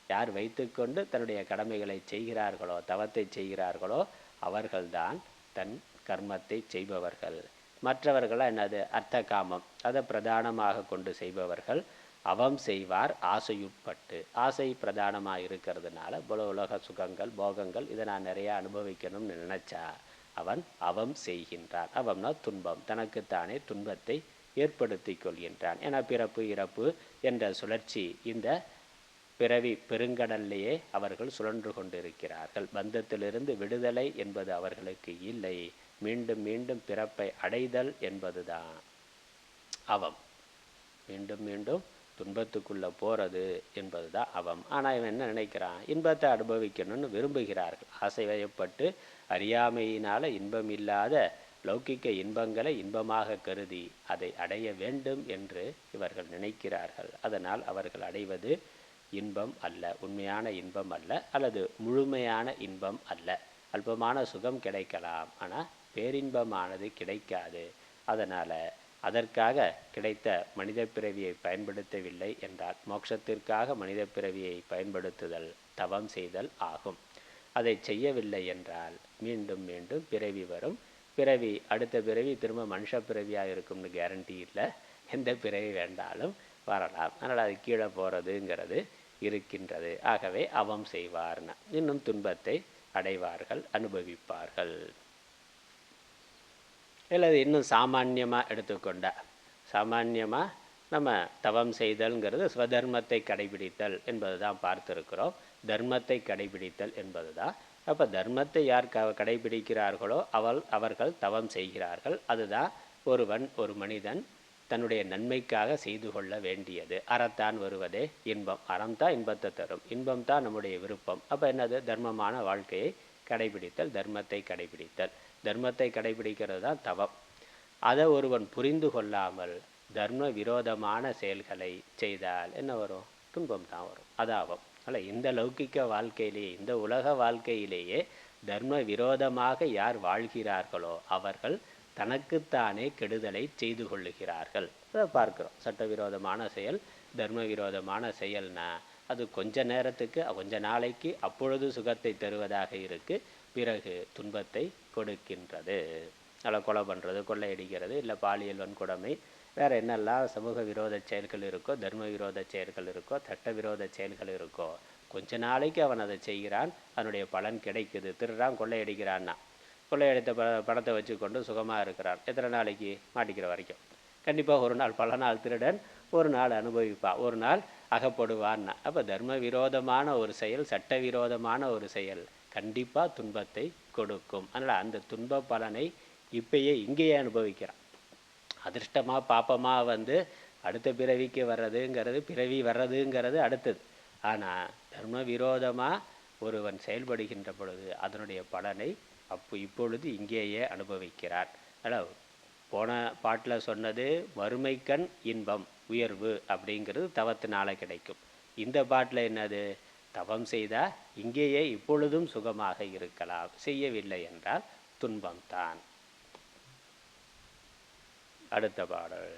யார் வைத்துக்கொண்டு தன்னுடைய கடமைகளை செய்கிறார்களோ தவத்தை செய்கிறார்களோ அவர்கள்தான் தன் கர்மத்தை செய்பவர்கள். மற்றவர்களாக என்னது? அர்த்த காமம் அதை பிரதானமாக கொண்டு செய்பவர்கள் அவம் செய்வார் ஆசையுட்பட்டு. ஆசை பிரதானமாக இருக்கிறதுனால உலக சுகங்கள் போகங்கள் இதை நான் நிறையா அனுபவிக்கணும்னு நினச்சா அவன் அவம் செய்கின்றான். அவம்னா துன்பம், தனக்குத்தானே துன்பத்தை ஏற்படுத்தி கொள்கின்றான். ஏன்னா பிறப்பு இறப்பு என்ற சுழற்சி இந்த பிறவி பெருங்கடல்லையே அவர்கள் சுழன்று கொண்டிருக்கிறார்கள். பந்தத்திலிருந்து விடுதலை என்பது அவர்களுக்கு இல்லை. மீண்டும் மீண்டும் பிறப்பை அடைதல் என்பதுதான் அவம். மீண்டும் மீண்டும் துன்பத்துக்குள்ளே போகிறது என்பது தான் அவம். ஆனால் இவன் என்ன நினைக்கிறான்? இன்பத்தை அனுபவிக்கணும்னு விரும்புகிறார்கள். ஆசை வயப்பட்டு அறியாமையினால் இன்பம் இல்லாத லௌகிக்க இன்பங்களை இன்பமாக கருதி அதை அடைய வேண்டும் என்று இவர்கள் நினைக்கிறார்கள். அதனால் அவர்கள் அடைவது இன்பம் அல்ல, உண்மையான இன்பம் அல்ல, அல்லது முழுமையான இன்பம் அல்ல. அல்பமான சுகம் கிடைக்கலாம், ஆனால் பேரின்பமானது கிடைக்காது. அதனால் அதற்காக கிடைத்த மனித பிறவியை பயன்படுத்தவில்லை என்றால் மோட்சத்திற்காக மனித பிறவியை பயன்படுத்துதல் தவம் செய்தல் ஆகும். அதை செய்யவில்லை என்றால் மீண்டும் மீண்டும் பிறவி வரும். பிறவி அடுத்த பிறவி திரும்ப மனுஷ பிறவியாக இருக்கும்னு கேரண்டி இல்லை. எந்த பிறவி வேண்டாலும் வரலாம். அதனால் அது கீழே போகிறதுங்கிறது இருக்கின்றது. ஆகவே அவம் செய்வார்னா இன்னும் துன்பத்தை அடைவார்கள், அனுபவிப்பார்கள். இல்லை இன்னும் சாமான்யமாக எடுத்துக்கொண்டா சாமான்யமாக நம்ம தவம் செய்தல்ங்கிறது ஸ்வதர்மத்தை கடைபிடித்தல் என்பது தான் பார்த்துருக்கிறோம். தர்மத்தை கடைபிடித்தல் என்பது தான். அப்போ தர்மத்தை யார் கடைபிடிக்கிறார்களோ அவர்கள் தவம் செய்கிறார்கள். அதுதான் ஒரு மனிதன் தன்னுடைய நன்மைக்காக செய்து கொள்ள வேண்டியது. அறத்தான் வருவதே இன்பம். அறம்தான் இன்பத்தை தரும், இன்பம் தான் நம்முடைய விருப்பம். அப்போ என்னது? தர்மமான வாழ்க்கையை கடைபிடித்தல், தர்மத்தை கடைபிடித்தல். தர்மத்தை கடைபிடிக்கிறது தான் தவம். அதை ஒருவன் புரிந்து கொள்ளாமல் தர்ம விரோதமான செயல்களை செய்தால் என்ன வரும்? துன்பம் தான் வரும். அதாகும். அல்ல இந்த லௌகிக்க வாழ்க்கையிலேயே இந்த உலக வாழ்க்கையிலேயே தர்ம விரோதமாக யார் வாழ்கிறார்களோ அவர்கள் தனக்குத்தானே கெடுதலை செய்து கொள்ளுகிறார்கள். அதை பார்க்குறோம். சட்டவிரோதமான செயல், தர்ம விரோதமான செயல்னா அது கொஞ்ச நேரத்துக்கு, கொஞ்ச நாளைக்கு அப்பொழுது சுகத்தை தருவதாக இருக்கு, பிறகு துன்பத்தை கொடுக்கின்றது. அதில் கொலை பண்ணுறது, கொள்ளையடிக்கிறது, இல்லை பாலியல் வன்கொடுமை, வேறு என்னெல்லாம் சமூக விரோத செயல்கள் இருக்கோ, தர்ம விரோத செயல்கள் இருக்கோ, சட்ட விரோத செயல்கள் இருக்கோ, கொஞ்ச நாளைக்கு அவன் அதை செய்கிறான், அதனுடைய பலன் கிடைக்குது. திருடுறான், கொள்ளையடிக்கிறான்னா, கொள்ளையடித்த பணத்தை வச்சு கொண்டு சுகமாக இருக்கிறான். எத்தனை நாளைக்கு? மாட்டிக்கிற வரைக்கும். கண்டிப்பாக ஒரு நாள், பல நாள் திருடன் ஒரு நாள் அனுபவிப்பான், ஒரு நாள் அகப்படுவான்னா. அப்போ தர்ம விரோதமான ஒரு செயல், சட்ட விரோதமான ஒரு செயல் கண்டிப்பாக துன்பத்தை கொடுக்கும். அதனால் அந்த துன்ப பலனை இப்பயே இங்கேயே அனுபவிக்கிறான். அதிர்ஷ்டமாக பாப்பமாக அடுத்த பிறவிக்கு வர்றதுங்கிறது, பிறவி வர்றதுங்கிறது அடுத்தது. ஆனால் தர்ம விரோதமாக ஒருவன் செயல்படுகின்ற பொழுது அதனுடைய பலனை இப்பொழுது இங்கேயே அனுபவிக்கிறார். அதனால் போன பாட்டில் சொன்னது வறுமைக்கண் இன்பம் உயர்வு அப்படிங்கிறது தவத்தினால கிடைக்கும். இந்த பாட்டில் என்னது? தவம் செய்தால் இங்கேயே இப்பொழுதும் சுகமாக இருக்கலாம், செய்யவில்லை என்றால் துன்பம்தான். அடுத்த பாடல்.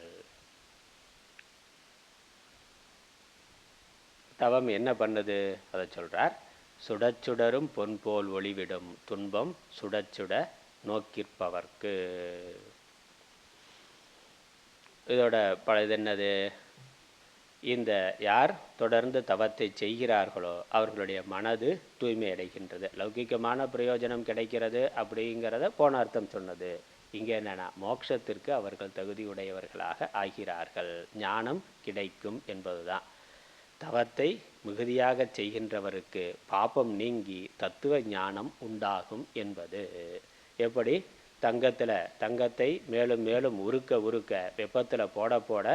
தவம் என்ன பண்ணுது அதை சொல்றார். சுடச்சுடரும் பொன் போல் ஒளிவிடும் துன்பம் சுடச்சுட நோக்கிற்பவர்க்கு. இதோட இது என்னது? இந்த யார் தொடர்ந்து தவத்தை செய்கிறார்களோ அவர்களுடைய மனது தூய்மை அடைகின்றது, லௌகிகமான பிரயோஜனம் கிடைக்கிறது அப்படிங்கிறத போன அர்த்தம் சொன்னது. இங்கே என்னன்னா மோட்சத்திற்கு அவர்கள் தகுதியுடையவர்களாக ஆகிறார்கள், ஞானம் கிடைக்கும் என்பதுதான். தவத்தை மிகுதியாக செய்கின்றவருக்கு பாபம் நீங்கி தத்துவ ஞானம் உண்டாகும் என்பது. எப்படி? தங்கத்தை மேலும் மேலும் உருக்க வெப்பத்தில் போட போட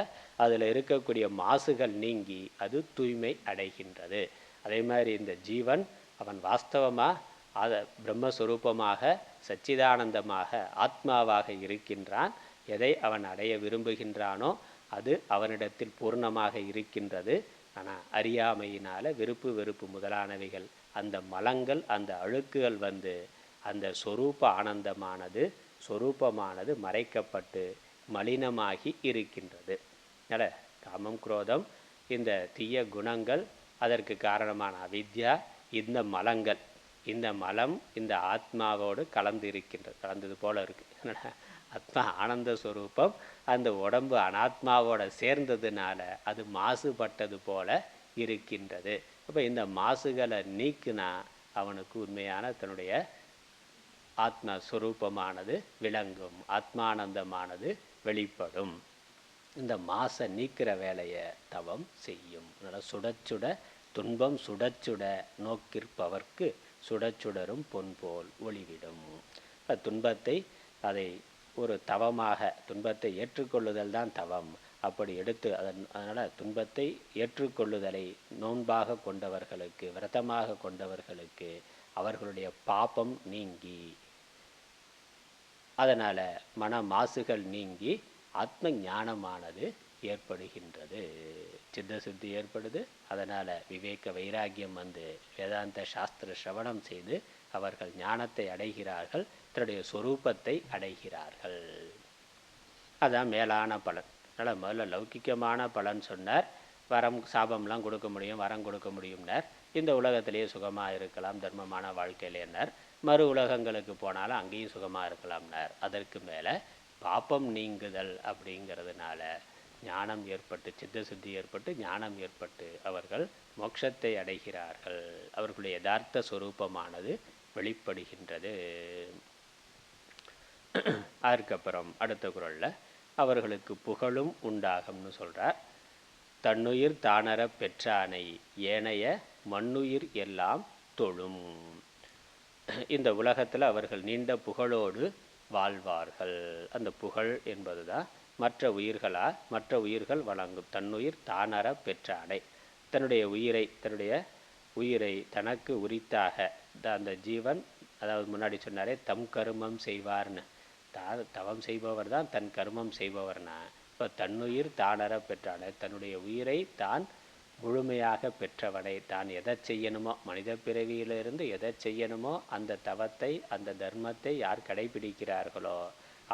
அதில் இருக்கக்கூடிய மாசுகள் நீங்கி அது தூய்மை அடைகின்றது. அதே மாதிரி இந்த ஜீவன் அவன் வாஸ்தவமாக பிரம்மஸ்வரூபமாக சச்சிதானந்தமாக ஆத்மாவாக இருக்கின்றான். எதை அவன் அடைய விரும்புகின்றானோ அது அவனிடத்தில் பூர்ணமாக இருக்கின்றது. ஆனால் அறியாமையினால் விருப்பு வெறுப்பு முதலானவைகள், அந்த மலங்கள், அந்த அழுக்குகள் அந்த சொரூபமானது மறைக்கப்பட்டு மலினமாகி இருக்கின்றது. அதனால் காமம், குரோதம், இந்த தீய குணங்கள், அதற்கு காரணமான அவித்யா, இந்த மலங்கள், இந்த மலம் இந்த ஆத்மாவோடு கலந்து இருக்கின்றது, கலந்தது போல இருக்குது. ஆத்மா ஆனந்த ஸ்வரூபம், அந்த உடம்பு அனாத்மாவோட சேர்ந்ததுனால அது மாசுபட்டது போல இருக்கின்றது. அப்போ இந்த மாசுகளை நீக்குனா அவனுக்கு உண்மையான தன்னுடைய ஆத்மஸ்வரூபமானது விளங்கும், ஆத்மானந்தமானது வெளிப்படும். இந்த மாசை நீக்கிற வேலையை தவம் செய்யும். அதனால் சுடச்சுட துன்பம் சுடச்சுட நோக்கிற்பவர்க்கு சுடச்சுடரும் பொன் போல் ஒளிவிடும். துன்பத்தை அதை ஒரு தவமாக, துன்பத்தை ஏற்றுக்கொள்ளுதல் தான் தவம். அப்படி எடுத்து அதனால் துன்பத்தை ஏற்றுக்கொள்ளுதலை நோன்பாக கொண்டவர்களுக்கு, விரதமாக கொண்டவர்களுக்கு அவர்களுடைய பாபம் நீங்கி, அதனால் மன மாசுகள் நீங்கி ஆத்ம ஞானமானது ஏற்படுகின்றது, சித்தசுத்தி ஏற்படுது. அதனால் விவேக வைராக்கியம் வேதாந்த சாஸ்திர சிரவணம் செய்து அவர்கள் ஞானத்தை அடைகிறார்கள், தன்னுடைய சொரூபத்தை அடைகிறார்கள். அதுதான் மேலான பலன். அதனால் முதல்ல லௌகிக்கமான பலன் சொன்னார். வரம் சாபம்லாம் கொடுக்க முடியும், வரம் கொடுக்க முடியும்னார். இந்த உலகத்திலேயே சுகமாக இருக்கலாம், தர்மமான வாழ்க்கையிலேனார். மறு உலகங்களுக்கு போனாலும் அங்கேயும் சுகமாக இருக்கலாம்னார். அதற்கு மேலே பாப்பம் நீங்குதல் அப்படிங்கிறதுனால ஞானம் ஏற்பட்டு, சித்தசுத்தி ஏற்பட்டு, ஞானம் ஏற்பட்டு அவர்கள் மோட்சத்தை அடைகிறார்கள். அவர்களுடைய யதார்த்த சொரூபமானது வெளிப்படுகின்றது. அதுக்கப்புறம் அடுத்த குறளில் அவர்களுக்கு புகழும் உண்டாகும்னு சொல்கிறார். தன்னுயிர் தானற பெற்றானை ஏனைய மண்ணுயிர் எல்லாம் தொழும். இந்த உலகத்தில் அவர்கள் நீண்ட புகழோடு வாழ்வார்கள். அந்த புகழ் என்பது தான் மற்ற உயிர்கள் வழங்கும். தன்னுயிர் தானற பெற்றானை, தன்னுடைய உயிரை தனக்கு உரித்தாக அந்த ஜீவன், அதாவது முன்னாடி சொன்னாரே தம் கருமம் செய்வார்னு, தவம் செய்பவர் தான் தன் கர்மம் செய்பவர்னா, இப்போ தன்னுயிர் தானற பெற்றானை, தன்னுடைய உயிரை தான் முழுமையாக பெற்றவனை தான் எதை செய்யணுமோ மனித பிறவியிலிருந்து எதை செய்யணுமோ அந்த தவத்தை அந்த தர்மத்தை யார் கடைபிடிக்கிறார்களோ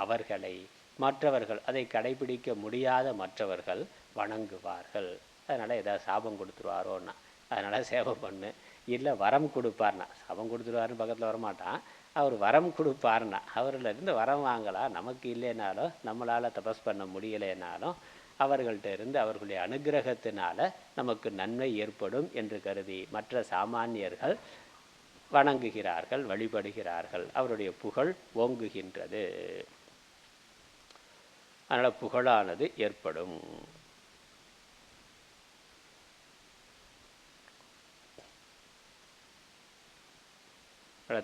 அவர்களை மற்றவர்கள் அதை கடைபிடிக்க முடியாத மற்றவர்கள் வணங்குவார்கள். அதனால் ஏதாவது சாபம் கொடுத்துருவாரோன்னா அதனால் சேவை பண்ணு, இல்லை வரம் கொடுப்பார்னா, சாபம் கொடுத்துருவாருன்னு பக்கத்தில் வரமாட்டான், அவர் வரம் கொடுப்பார்னா அவர்களிருந்து வரம் வாங்கலாம். நமக்கு இல்லைனாலும் நம்மளால் தபஸ் பண்ண முடியலைனாலும் அவர்கள்ட்ட இருந்து அவர்களுடைய அனுகிரகத்தினால நமக்கு நன்மை ஏற்படும் என்று கருதி மற்ற சாமானியர்கள் வணங்குகிறார்கள், வழிபடுகிறார்கள். அவருடைய புகழ் ஓங்குகின்றது. அதனால் புகழானது ஏற்படும்.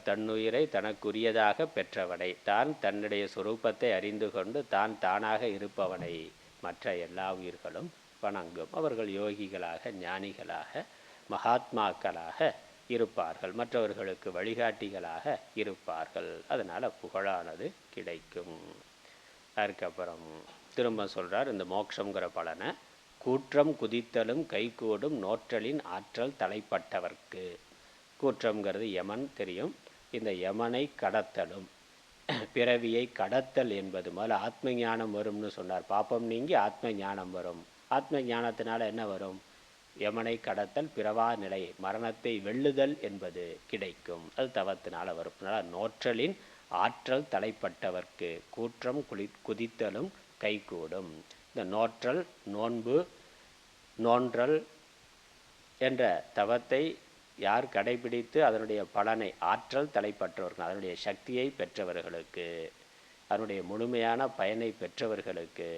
தன்னுயிரை தனக்குரியதாக பெற்றவனை, தான் தன்னுடைய சுரூபத்தை அறிந்து கொண்டு தான் தானாக இருப்பவனை மற்ற எல்லா உயிர்களும் வணங்கும். அவர்கள் யோகிகளாக ஞானிகளாக மகாத்மாக்களாக இருப்பார்கள், மற்றவர்களுக்கு வழிகாட்டிகளாக இருப்பார்கள். அதனால் புகழானது கிடைக்கும். அதுக்கப்புறம் திரும்ப சொல்கிறார் இந்த மோட்சங்கிற பலனை, கூற்றம் குதித்தலும் கைகூடும் நோற்றலின் ஆற்றல் தலைப்பட்டவர்க்கு. கூற்றம்ங்கிறது யமன் தெரியும். இந்த யமனை கடத்தலும் பிறவியை கடத்தல் என்பது முதல்ல ஆத்ம ஞானம் வரும்னு சொன்னார். பாப்பம் நீங்கி ஆத்ம ஞானம் வரும். ஆத்ம ஞானத்தினால என்ன வரும்? யமனை கடத்தல், பிறவா நிலை, மரணத்தை வெல்லுதல் என்பது கிடைக்கும். அது தவத்தினால வரும். அதனால் நோற்றலின் ஆற்றல் தலைப்பட்டவர்க்கு கூற்றம் குதித்தலும் கைகூடும். இந்த நோற்றல், நோன்பு, நோன்றல் என்ற தவத்தை யார் கடைபிடித்து அதனுடைய பலனை ஆற்றல் தலைப்பற்றவர்கள், அதனுடைய சக்தியை பெற்றவர்களுக்கு, அதனுடைய முழுமையான பயனை பெற்றவர்களுக்கு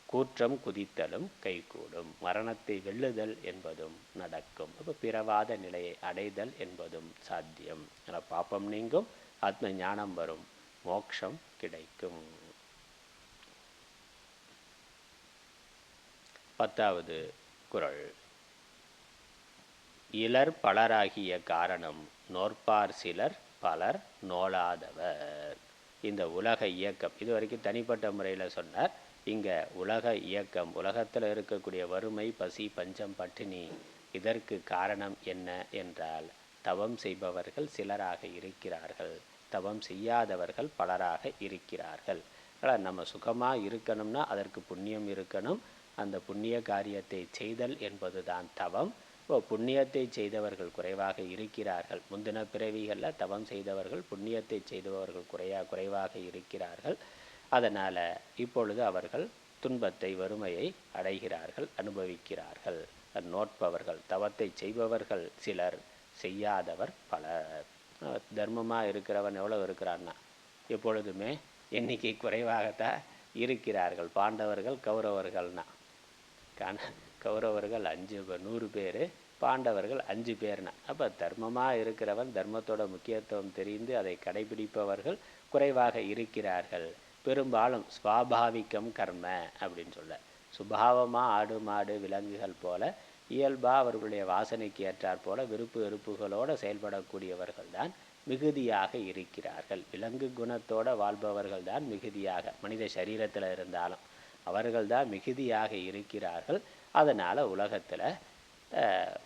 கூற்றம் குதித்தலும் கைகூடும், மரணத்தை வெல்லுதல் என்பதும் நடக்கும். அப்போ பிறவாத நிலையை அடைதல் என்பதும் சாத்தியம். அதனால் பாப்பம் நீங்கும், ஆத்ம ஞானம் வரும், மோட்சம் கிடைக்கும். 10வது குறள். இலர் பலராகிய காரணம் நோற்பார் சிலர் பலர் நோலாதவர். இந்த உலக இயக்கம் இது வரைக்கும் தனிப்பட்ட முறையில் சொன்னார். இங்கே உலக இயக்கம், உலகத்தில் இருக்கக்கூடிய வறுமை, பசி, பஞ்சம், பட்டினி, இதற்கு காரணம் என்ன என்றால் தவம் செய்பவர்கள் சிலராக இருக்கிறார்கள், தவம் செய்யாதவர்கள் பலராக இருக்கிறார்கள். அதனால் நம்ம சுகமாக இருக்கணும்னா அதற்கு புண்ணியம் இருக்கணும். அந்த புண்ணிய காரியத்தை செய்தல் என்பது தான் தவம். இப்போ புண்ணியத்தை செய்தவர்கள் குறைவாக இருக்கிறார்கள். முந்தின பிறவிகளில் தவம் செய்தவர்கள் புண்ணியத்தை செய்தவர்கள் குறைவாக இருக்கிறார்கள். அதனால் இப்பொழுது அவர்கள் துன்பத்தை, வறுமையை அடைகிறார்கள், அனுபவிக்கிறார்கள். நோட்பவர்கள், தவத்தை செய்பவர்கள் சிலர், செய்யாதவர் பலர். தர்மமாக இருக்கிறவன் எவ்வளோ இருக்கிறான்னா எப்பொழுதுமே எண்ணிக்கை குறைவாகத்தான் இருக்கிறார்கள். பாண்டவர்கள் கௌரவர்கள்னா கௌரவர்கள் 100 பேர், பாண்டவர்கள் 5 பேர்னா. அப்போ தர்மமாக இருக்கிறவன், தர்மத்தோட முக்கியத்துவம் தெரிந்து அதை கடைபிடிப்பவர்கள் குறைவாக இருக்கிறார்கள். பெரும்பாலும் ஸ்வாபாவிகம் கர்ம அப்படின்னு சொல்ல, சுபாவமாக ஆடு மாடு விலங்குகள் போல இயல்பாக அவர்களுடைய வாசனைக்கு ஏற்றாற் போல விருப்பு வெறுப்புகளோடு செயல்படக்கூடியவர்கள் தான் மிகுதியாக இருக்கிறார்கள். விலங்கு குணத்தோடு வாழ்பவர்கள் தான் மிகுதியாக, மனித சரீரத்தில் இருந்தாலும் அவர்கள்தான் மிகுதியாக இருக்கிறார்கள். அதனால் உலகத்தில்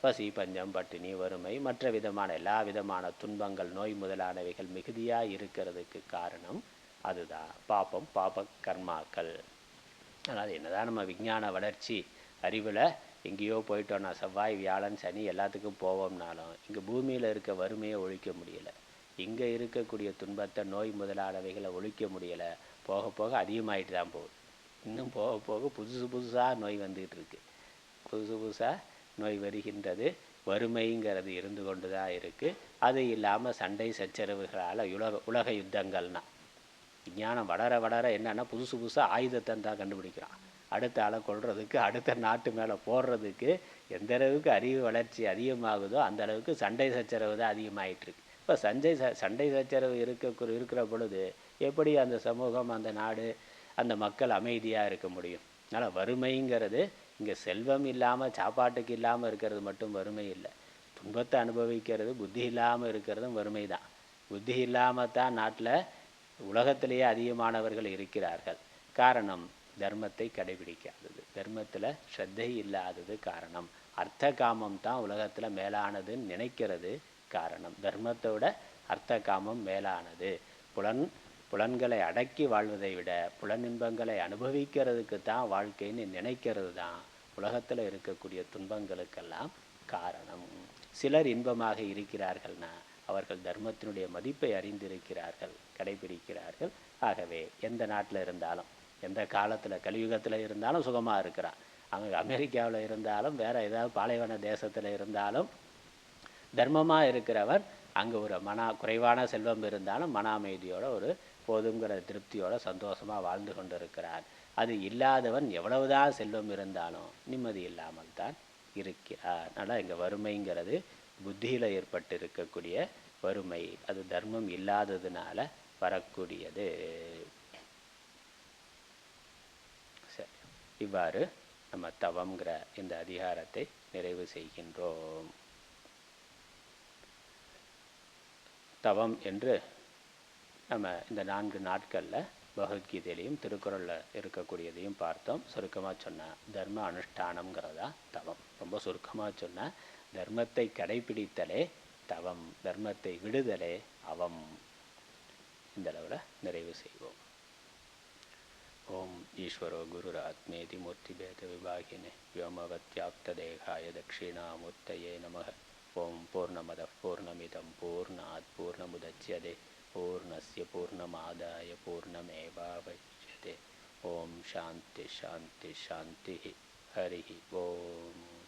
பசி, பஞ்சம், பட்டினி, வறுமை, மற்ற விதமான எல்லா விதமான துன்பங்கள், நோய் முதலானவைகள் மிகுதியாக இருக்கிறதுக்கு காரணம் அதுதான் பாப்பம், பாப கர்மாக்கள். அதனால் என்னதான் நம்ம விஞ்ஞான வளர்ச்சி அறிவில் எங்கேயோ போயிட்டோன்னா செவ்வாய், வியாழன், சனி எல்லாத்துக்கும் போவோம்னாலும் இங்கே பூமியில் இருக்க வறுமையை ஒழிக்க முடியலை. இங்கே இருக்கக்கூடிய துன்பத்தை, நோய் முதலானவைகளை ஒழிக்க முடியலை. போக போக அதிகமாகிட்டு தான் போகுது. இன்னும் போக போக புதுசாக நோய் வந்துகிட்டு இருக்கு. புதுசாக நோய் வருகின்றது. வறுமைங்கிறது இருந்து கொண்டு தான் இருக்குது. அது இல்லாமல் சண்டை சச்சரவுகளால் உலக யுத்தங்கள்னா, விஞ்ஞானம் வளர வளர என்னென்னா புதுசாக ஆயுதத்தை தான் கண்டுபிடிக்கிறான். அடுத்த ஆளை கொள்றதுக்கு, அடுத்த நாட்டு மேலே போடுறதுக்கு. எந்த அளவுக்கு அறிவு வளர்ச்சி அதிகமாகுதோ அந்த அளவுக்கு சண்டை சச்சரவு தான் அதிகமாகிட்டுருக்கு. இப்போ சண்டை சச்சரவு இருக்கிற பொழுது எப்படி அந்த சமூகம், அந்த நாடு, அந்த மக்கள் அமைதியாக இருக்க முடியும்? அதனால் வறுமைங்கிறது இங்கே செல்வம் இல்லாமல், சாப்பாட்டுக்கு இல்லாமல் இருக்கிறது மட்டும் வறுமை இல்லை. துன்பத்தை அனுபவிக்கிறது, புத்தி இல்லாமல் இருக்கிறதும் வறுமை தான். புத்தி இல்லாமல் தான் நாட்டில் உலகத்திலேயே அதிகமானவர்கள் இருக்கிறார்கள். காரணம் தர்மத்தை கடைபிடிக்காதது, தர்மத்தில் ஸ்ரத்தை இல்லாதது காரணம். அர்த்த காமம் தான் உலகத்தில் மேலானதுன்னு நினைக்கிறது காரணம். தர்மத்தை விட அர்த்த காமம் மேலானது. புலன்களை அடக்கி வாழ்வதை விட புலனின்பங்களை அனுபவிக்கிறதுக்கு தான் வாழ்க்கைன்னு நினைக்கிறது தான் உலகத்தில் இருக்கக்கூடிய துன்பங்களுக்கெல்லாம் காரணம். சிலர் இன்பமாக இருக்கிறார்கள்னா அவர்கள் தர்மத்தினுடைய மதிப்பை அறிந்திருக்கிறார்கள், கடைபிடிக்கிறார்கள். ஆகவே எந்த நாட்டில் இருந்தாலும், எந்த காலத்தில், கலியுகத்தில் இருந்தாலும் சுகமாக இருக்கிறான். அவங்க அமெரிக்காவில் இருந்தாலும், வேறு ஏதாவது பாலைவன தேசத்தில் இருந்தாலும், தர்மமாக இருக்கிறவர் அங்கே ஒரு குறைவான செல்வம் இருந்தாலும் மன அமைதியோட ஒரு போதுங்கிற திருப்தியோட சந்தோஷமாக வாழ்ந்து கொண்டு இருக்கிறார். அது இல்லாதவன் எவ்வளவுதான் செல்வம் இருந்தாலும் நிம்மதி இல்லாமல் தான் இருக்கிறார். அதனால் இங்கே வறுமைங்கிறது புத்தியில் ஏற்பட்டு இருக்கக்கூடிய வறுமை, அது தர்மம் இல்லாததுனால வரக்கூடியது. சரி, இவ்வாறு நம்ம தவம்ங்கிற இந்த அதிகாரத்தை நிறைவு செய்கின்றோம். தவம் என்று நம்ம இந்த 4 நாட்களில் பகவத்கீதையிலையும் திருக்குறளில் இருக்கக்கூடியதையும் பார்த்தோம். சுருக்கமாக சொன்னால் தர்ம அனுஷ்டானங்கிறதா தவம். ரொம்ப சுருக்கமாக சொன்னால் தர்மத்தை கடைபிடித்தலே தவம், தர்மத்தை விடுதலே அவம். இந்த அளவில் நிறைவு செய்வோம். ஓம் ஈஸ்வரோ குருராத்மேதி மூர்த்திபேத விபாகினே व्योमवत्व्याप्तदेहाय दक्षिणामूर्तये नमः. ஓம் பூர்ணமதः பூர்ணமிதம் பூர்ணாத் பூர்ணமுதச்யதே பூர்ணஸ்ய பூர்ணமாதாய பூர்ணமேவாவசிஷ்யதே. ஓம் சாந்தி சாந்தி சாந்தி. ஹரி ஓம்.